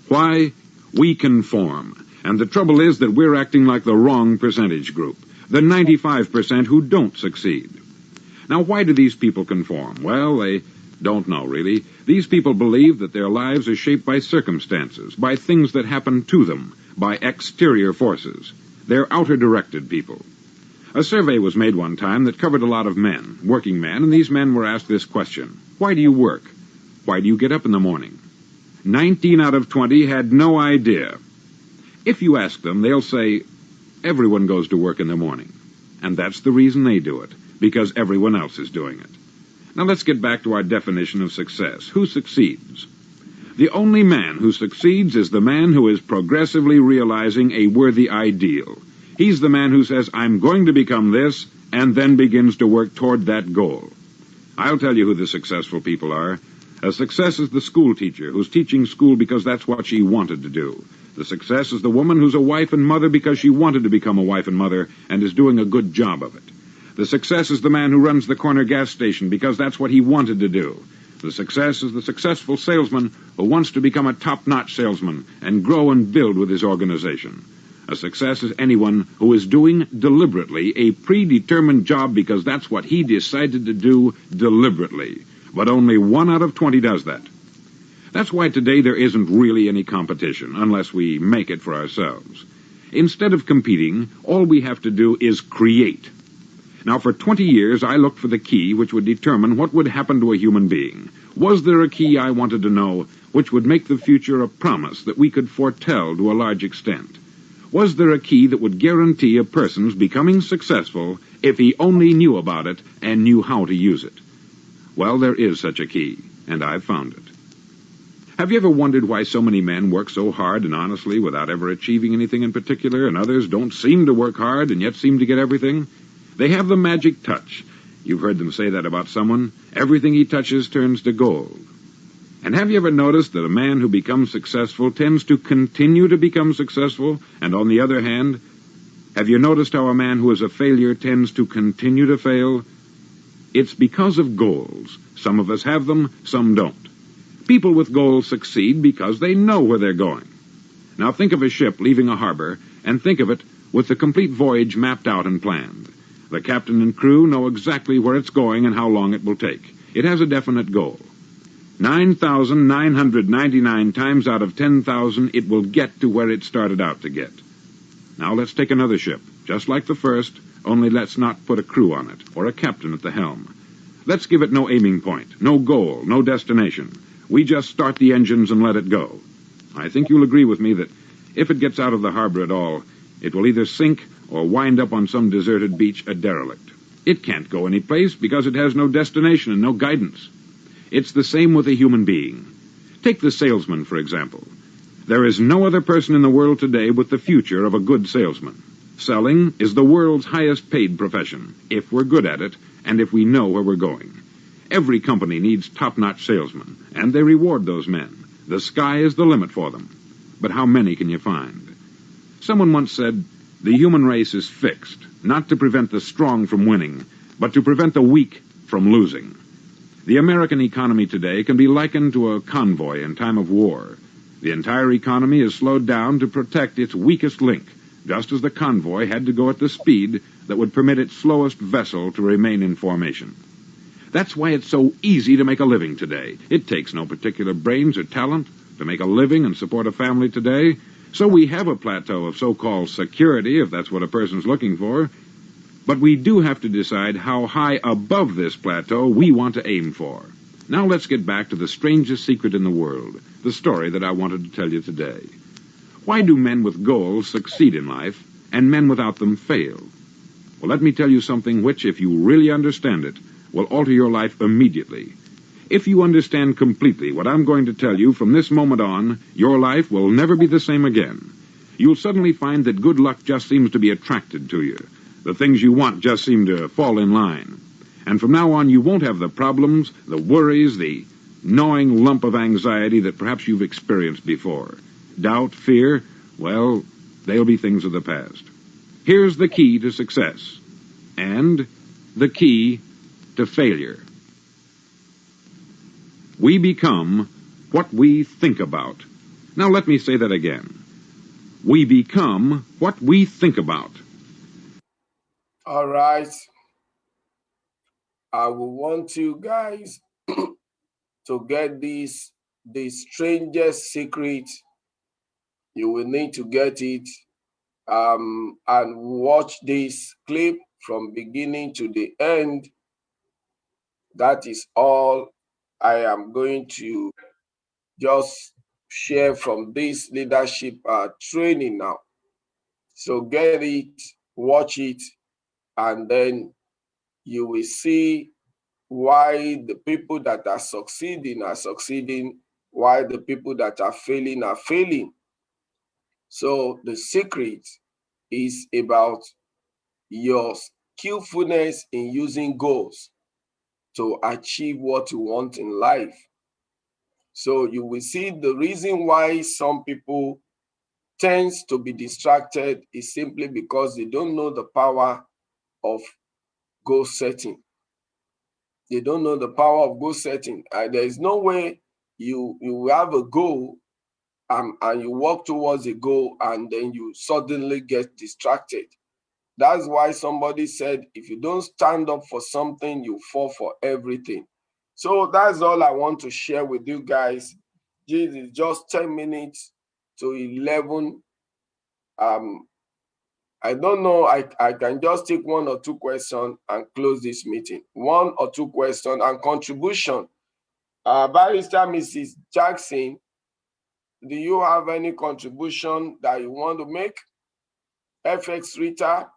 Why? We conform. And the trouble is that we're acting like the wrong percentage group, the 95% who don't succeed. Now, why do these people conform? Well, they don't know, really. These people believe that their lives are shaped by circumstances, by things that happen to them, by exterior forces. They're outer-directed people. A survey was made one time that covered a lot of men, working men, and these men were asked this question: why do you work? Why do you get up in the morning? 19 out of 20 had no idea. If you ask them, they'll say, everyone goes to work in the morning. And that's the reason they do it, because everyone else is doing it. Now let's get back to our definition of success. Who succeeds? The only man who succeeds is the man who is progressively realizing a worthy ideal. He's the man who says, I'm going to become this, and then begins to work toward that goal. I'll tell you who the successful people are. A success is the school teacher who's teaching school because that's what she wanted to do. The success is the woman who's a wife and mother because she wanted to become a wife and mother and is doing a good job of it. The success is the man who runs the corner gas station because that's what he wanted to do. The success is the successful salesman who wants to become a top-notch salesman and grow and build with his organization. A success is anyone who is doing deliberately a predetermined job because that's what he decided to do deliberately. But only 1 out of 20 does that. That's why today there isn't really any competition, unless we make it for ourselves. Instead of competing, all we have to do is create. Now, for 20 years, I looked for the key which would determine what would happen to a human being. Was there a key I wanted to know which would make the future a promise that we could foretell to a large extent? Was there a key that would guarantee a person's becoming successful if he only knew about it and knew how to use it? Well, there is such a key, and I've found it. Have you ever wondered why so many men work so hard and honestly without ever achieving anything in particular, and others don't seem to work hard and yet seem to get everything? They have the magic touch. You've heard them say that about someone. Everything he touches turns to gold. And have you ever noticed that a man who becomes successful tends to continue to become successful? And on the other hand, have you noticed how a man who is a failure tends to continue to fail? It's because of goals. Some of us have them, some don't. People with goals succeed because they know where they're going. Now think of a ship leaving a harbor, and think of it with the complete voyage mapped out and planned. The captain and crew know exactly where it's going and how long it will take. It has a definite goal. 9,999 times out of 10,000, it will get to where it started out to get. Now let's take another ship, just like the first, only let's not put a crew on it, or a captain at the helm. Let's give it no aiming point, no goal, no destination. We just start the engines and let it go. I think you'll agree with me that if it gets out of the harbor at all, it will either sink or wind up on some deserted beach a derelict. It can't go any place because it has no destination and no guidance. It's the same with a human being. Take the salesman, for example. There is no other person in the world today with the future of a good salesman. Selling is the world's highest paid profession, if we're good at it and if we know where we're going. Every company needs top-notch salesmen, and they reward those men. The sky is the limit for them. But how many can you find? Someone once said, the human race is fixed, not to prevent the strong from winning, but to prevent the weak from losing. The American economy today can be likened to a convoy in time of war. The entire economy is slowed down to protect its weakest link, just as the convoy had to go at the speed that would permit its slowest vessel to remain in formation. That's why it's so easy to make a living today. It takes no particular brains or talent to make a living and support a family today. So we have a plateau of so-called security, if that's what a person's looking for, but we do have to decide how high above this plateau we want to aim for. Now let's get back to the strangest secret in the world, the story that I wanted to tell you today. Why do men with goals succeed in life and men without them fail? Well, let me tell you something which, if you really understand it, will alter your life immediately. If you understand completely what I'm going to tell you from this moment on, your life will never be the same again. You'll suddenly find that good luck just seems to be attracted to you. The things you want just seem to fall in line. And from now on, you won't have the problems, the worries, the gnawing lump of anxiety that perhaps you've experienced before. Doubt, fear, well, they'll be things of the past. Here's the key to success and the key to failure. We become what we think about. Now let me say that again. We become what we think about. All right. I will want you guys to get this, the strangest secret. You will need to get it and watch this clip from beginning to the end. That is all I am going to just share from this leadership training now. So get it, watch it, and then you will see why the people that are succeeding, why the people that are failing are failing. So the secret is about your skillfulness in using goals to achieve what you want in life. So you will see the reason why some people tends to be distracted is simply because they don't know the power of goal setting. They don't know the power of goal setting. There is no way you have a goal and you walk towards a goal and then you suddenly get distracted. That's why somebody said, if you don't stand up for something, you fall for everything. So that's all I want to share with you guys. This is just 10 minutes to 11. I don't know, I can just take one or two questions and close this meeting. One or two questions and contribution. Barrister Mrs. Jackson, do you have any contribution that you want to make? FX Rita?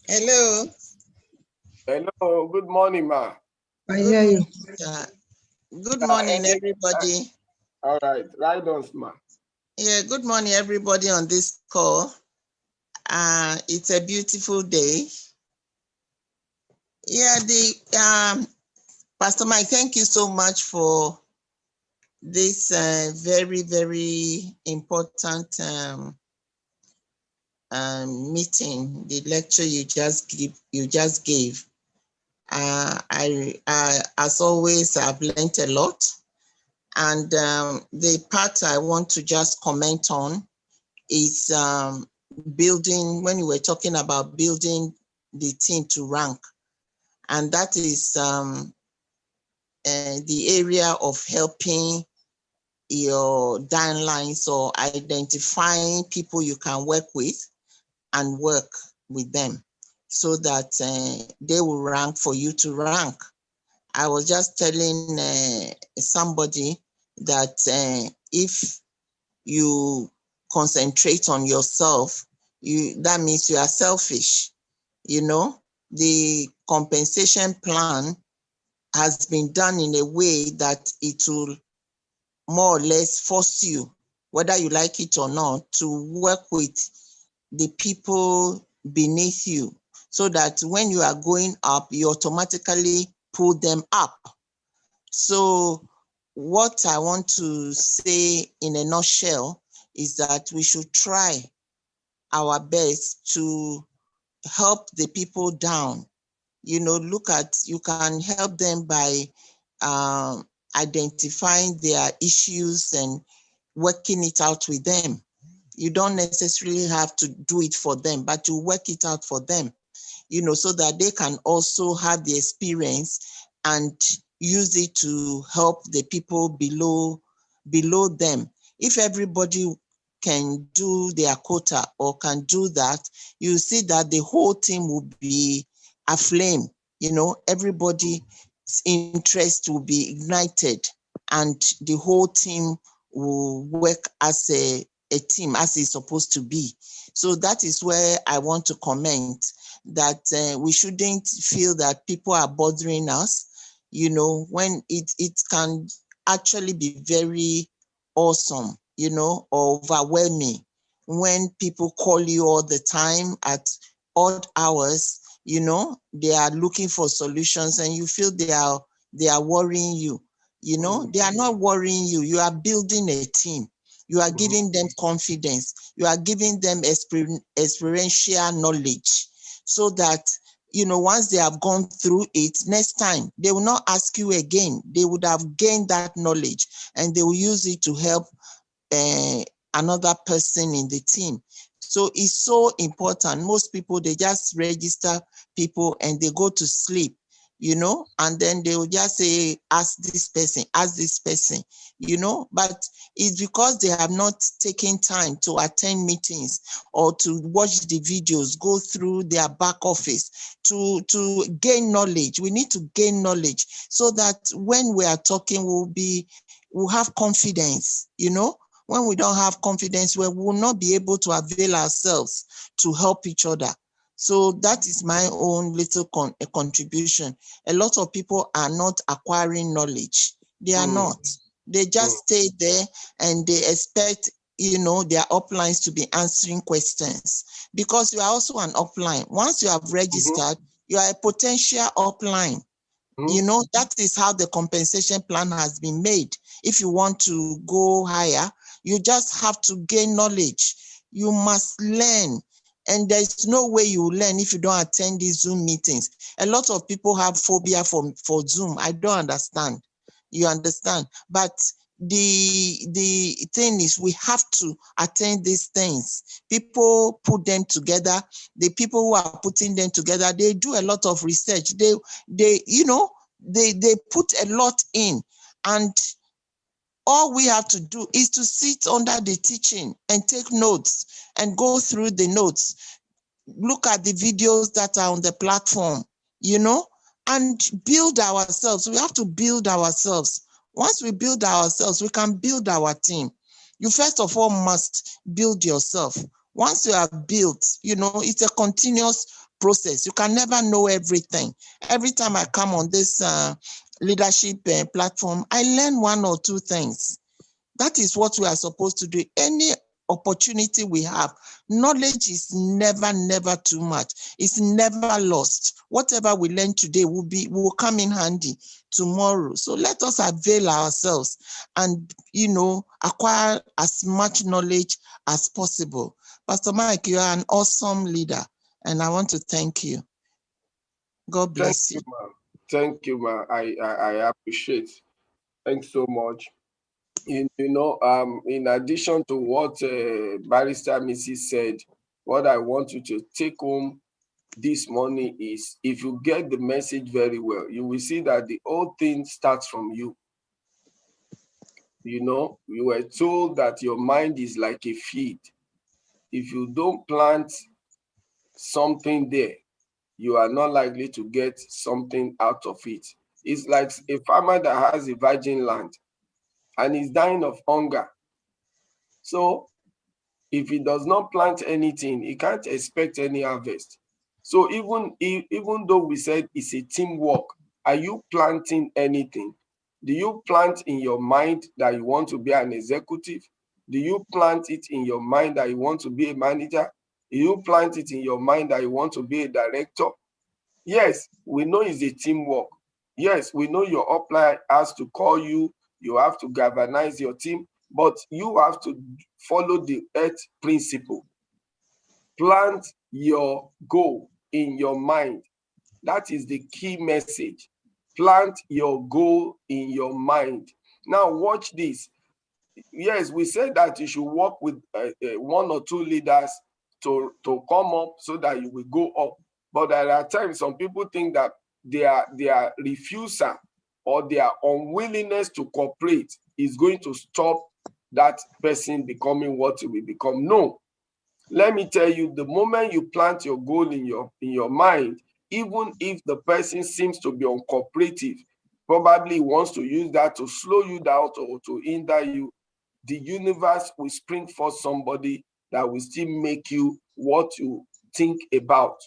Hello. Hello, good morning, ma. I hear you. Good morning, everybody. All right, right on, ma. Yeah, good morning, everybody on this call. It's a beautiful day. Yeah, Pastor Mike, thank you so much for this very, very important meeting, the lecture you just gave. As always, I've learned a lot. And the part I want to just comment on is building, when you were talking about building the team to rank. And that is the area of helping your downlines or identifying people you can work with and work with them so that they will rank for you to rank. I was just telling somebody that if you concentrate on yourself, that means you are selfish. You know, the compensation plan has been done in a way that it will more or less force you, whether you like it or not, to work with the people beneath you so that when you are going up, you automatically pull them up. So what I want to say in a nutshell is that we should try our best to help the people down. You know, you can help them by identifying their issues and working it out with them. You don't necessarily have to do it for them, but you work it out for them, you know, so that they can also have the experience and use it to help the people below them. If everybody can do their quota or can do that, you see that the whole team will be aflame. Everybody's interest will be ignited, and the whole team will work as a team as it's supposed to be. So that is where I want to comment that we shouldn't feel that people are bothering us, when it can actually be very awesome, or overwhelming when people call you all the time at odd hours. They are looking for solutions, and you feel they are worrying you. They are not worrying you. You are building a team. You are giving them confidence. You are giving them experiential knowledge, so that once they have gone through it, next time they will not ask you again. They would have gained that knowledge, and they will use it to help another person in the team. So it's so important. Most people, they just register people and they go to sleep, and then they will just say, ask this person, but it's because they have not taken time to attend meetings or to watch the videos, go through their back office to gain knowledge. We need to gain knowledge so that when we are talking, we'll have confidence. When we don't have confidence, we will not be able to avail ourselves to help each other. So that is my own little contribution. A lot of people are not acquiring knowledge. They are not. They just stay there and they expect, their uplines to be answering questions, because you are also an upline. Once you have registered, you are a potential upline. That is how the compensation plan has been made. If you want to go higher, you just have to gain knowledge. You must learn. And there's no way you learn if you don't attend these Zoom meetings. A lot of people have phobia for Zoom. I don't understand. You understand? But the thing is, we have to attend these things. People put them together. The people who are putting them together, they do a lot of research. They put a lot in, and all we have to do is to sit under the teaching and take notes and go through the notes, look at the videos that are on the platform, and build ourselves. We have to build ourselves. Once we build ourselves, we can build our team. You first of all must build yourself. Once you are built, it's a continuous process. You can never know everything. Every time I come on this leadership platform, I learn one or two things. That is what we are supposed to do. Any opportunity we have, knowledge is never too much. It's never lost. Whatever we learn today will come in handy tomorrow. So let us avail ourselves and acquire as much knowledge as possible. Pastor Mike, you are an awesome leader, and I want to thank you. God bless you. Thank you, ma. I appreciate. Thanks so much. In addition to what Barrister Mrs. said, what I want you to take home this morning is, if you get the message very well, you will see that the whole thing starts from you. You were told that your mind is like a field. If you don't plant something there, you are not likely to get something out of it. It's like a farmer that has a virgin land and is dying of hunger. So if he does not plant anything, he can't expect any harvest. So even though we said it's a teamwork, are you planting anything? Do you plant in your mind that you want to be an executive? Do you plant it in your mind that you want to be a manager? Do you plant it in your mind that you want to be a director? Yes, we know it's a teamwork. Yes, we know your upline has to call you. You have to galvanize your team, but you have to follow the earth principle. Plant your goal in your mind. That is the key message. Plant your goal in your mind. Now watch this. Yes, we said that you should work with one or two leaders to come up so that you will go up. But there are times some people think that their refusal or their unwillingness to cooperate is going to stop that person becoming what he will become. No. Let me tell you, the moment you plant your goal in your mind, even if the person seems to be uncooperative, probably wants to use that to slow you down or to hinder you, the universe will spring forth somebody that will still make you what you think about.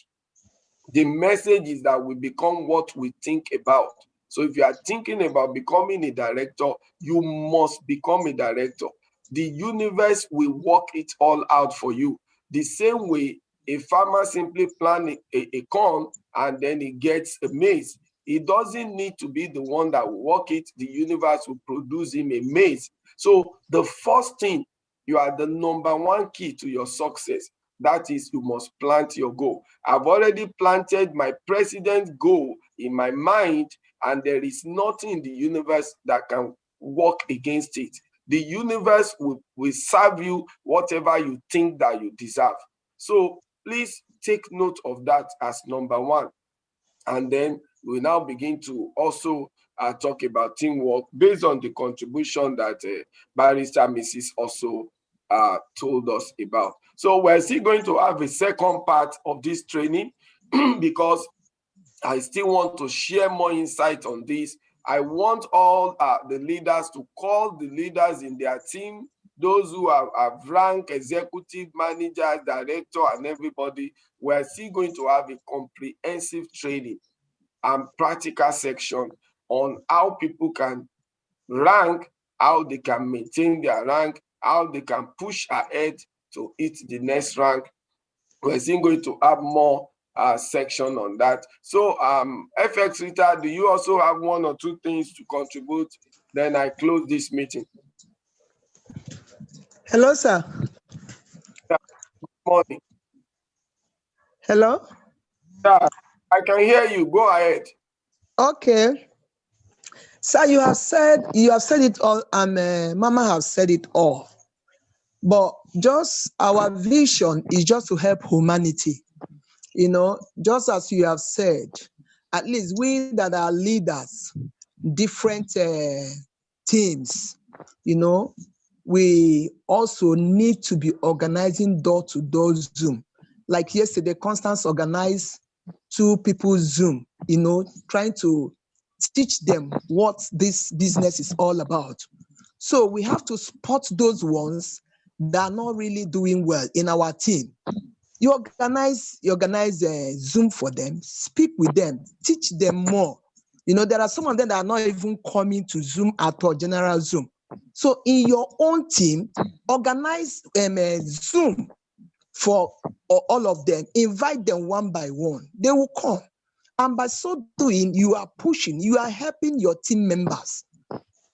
The message is that we become what we think about. So if you are thinking about becoming a director, you must become a director. The universe will work it all out for you. The same way a farmer simply plants a corn and then he gets a maize. He doesn't need to be the one that will work it. The universe will produce him a maize. So the first thing, you are the number one key to your success. That is, you must plant your goal. I've already planted my president's goal in my mind, and there is nothing in the universe that can work against it. The universe will serve you whatever you think that you deserve. So please take note of that as number one. And then we now begin to also talk about teamwork based on the contribution that Barrister Mrs. also told us about. So we're still going to have a second part of this training because I still want to share more insight on this. I want all the leaders to call the leaders in their team, those who have ranked executive managers, director, and everybody. We're still going to have a comprehensive training and practical section on how people can rank, how they can maintain their rank, how they can push ahead to hit the next rank. We're still going to have more section on that. So FX Rita, do you also have one or two things to contribute? Then I close this meeting. Hello, sir. Yeah, good morning. Hello? Yeah, I can hear you. Go ahead. Okay. Sir, you have said it all, and Mama have said it all. But just our vision is just to help humanity. Just as you have said, at least we that are leaders, different teams, we also need to be organizing door-to-door Zoom. Like yesterday, Constance organized 2 people Zoom, trying to teach them what this business is all about. So we have to spot those ones that are not really doing well in our team. You organize a Zoom for them, speak with them, teach them more. There are some of them that are not even coming to Zoom at all, general Zoom. So in your own team, organize a Zoom for all of them. Invite them one by one. They will come. And by so doing, you are pushing, you are helping your team members.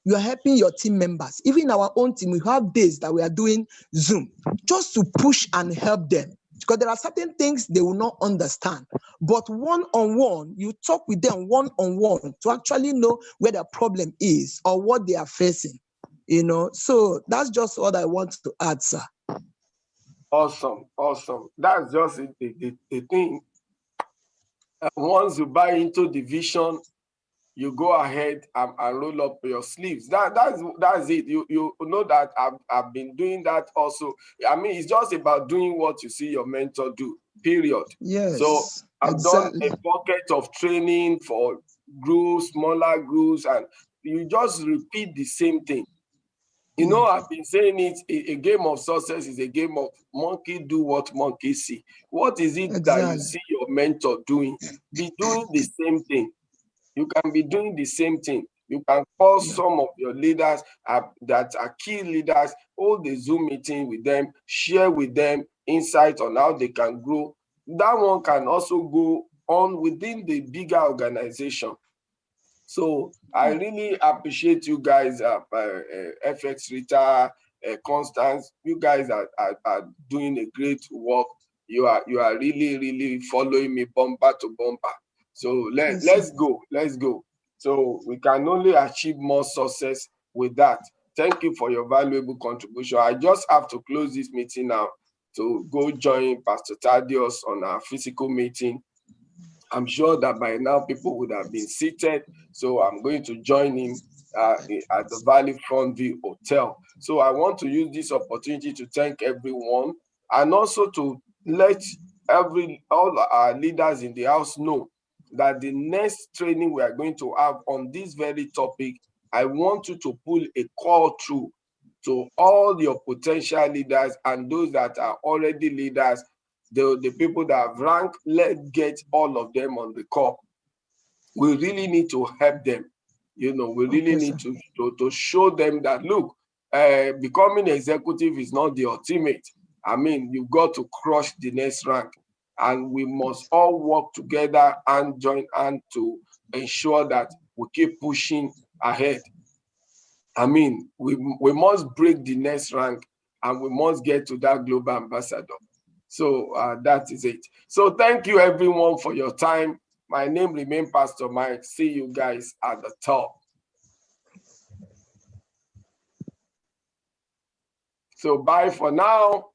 You are helping your team members. Even in our own team, we have days that we are doing Zoom just to push and help them. Because there are certain things they will not understand. But one-on-one, you talk with them one-on-one to actually know where the problem is or what they are facing. So that's just what I want to add, sir. Awesome. That's just the thing. Once you buy into the vision, you go ahead and roll up your sleeves. That's it. You know that I've been doing that also. I mean, it's just about doing what you see your mentor do, period. Yes, so I've exactly. done a bucket of training for groups, smaller groups, and you just repeat the same thing. I've been saying it, a game of success is a game of monkey do what monkey see. What is it that you see your mentor doing? Be doing the same thing. You can be doing the same thing. You can call some of your leaders that are key leaders, hold a Zoom meeting with them, share with them insight on how they can grow. That one can also go on within the bigger organization. So I really appreciate you guys, FX Rita, Constance. You guys are doing a great work. You are really following me bumper to bumper. So let's go. So we can only achieve more success with that. Thank you for your valuable contribution. I just have to close this meeting now to go join Pastor Thaddeus on our physical meeting. I'm sure that by now people would have been seated. So I'm going to join him at the Valley Front View Hotel. So I want to use this opportunity to thank everyone, and also to let all our leaders in the house know that the next training we are going to have on this very topic, I want you to pull a call through to all your potential leaders and those that are already leaders, the people that have ranked. Let's get all of them on the call. We really need to help them. We really need to show them that, look, becoming executive is not the ultimate. I mean, you've got to crush the next rank, and we must all work together and join hand to ensure that we keep pushing ahead. I mean, we must break the next rank, and we must get to that global ambassador. So that is it. So thank you everyone for your time. My name remains Pastor Mike. See you guys at the top. So bye for now.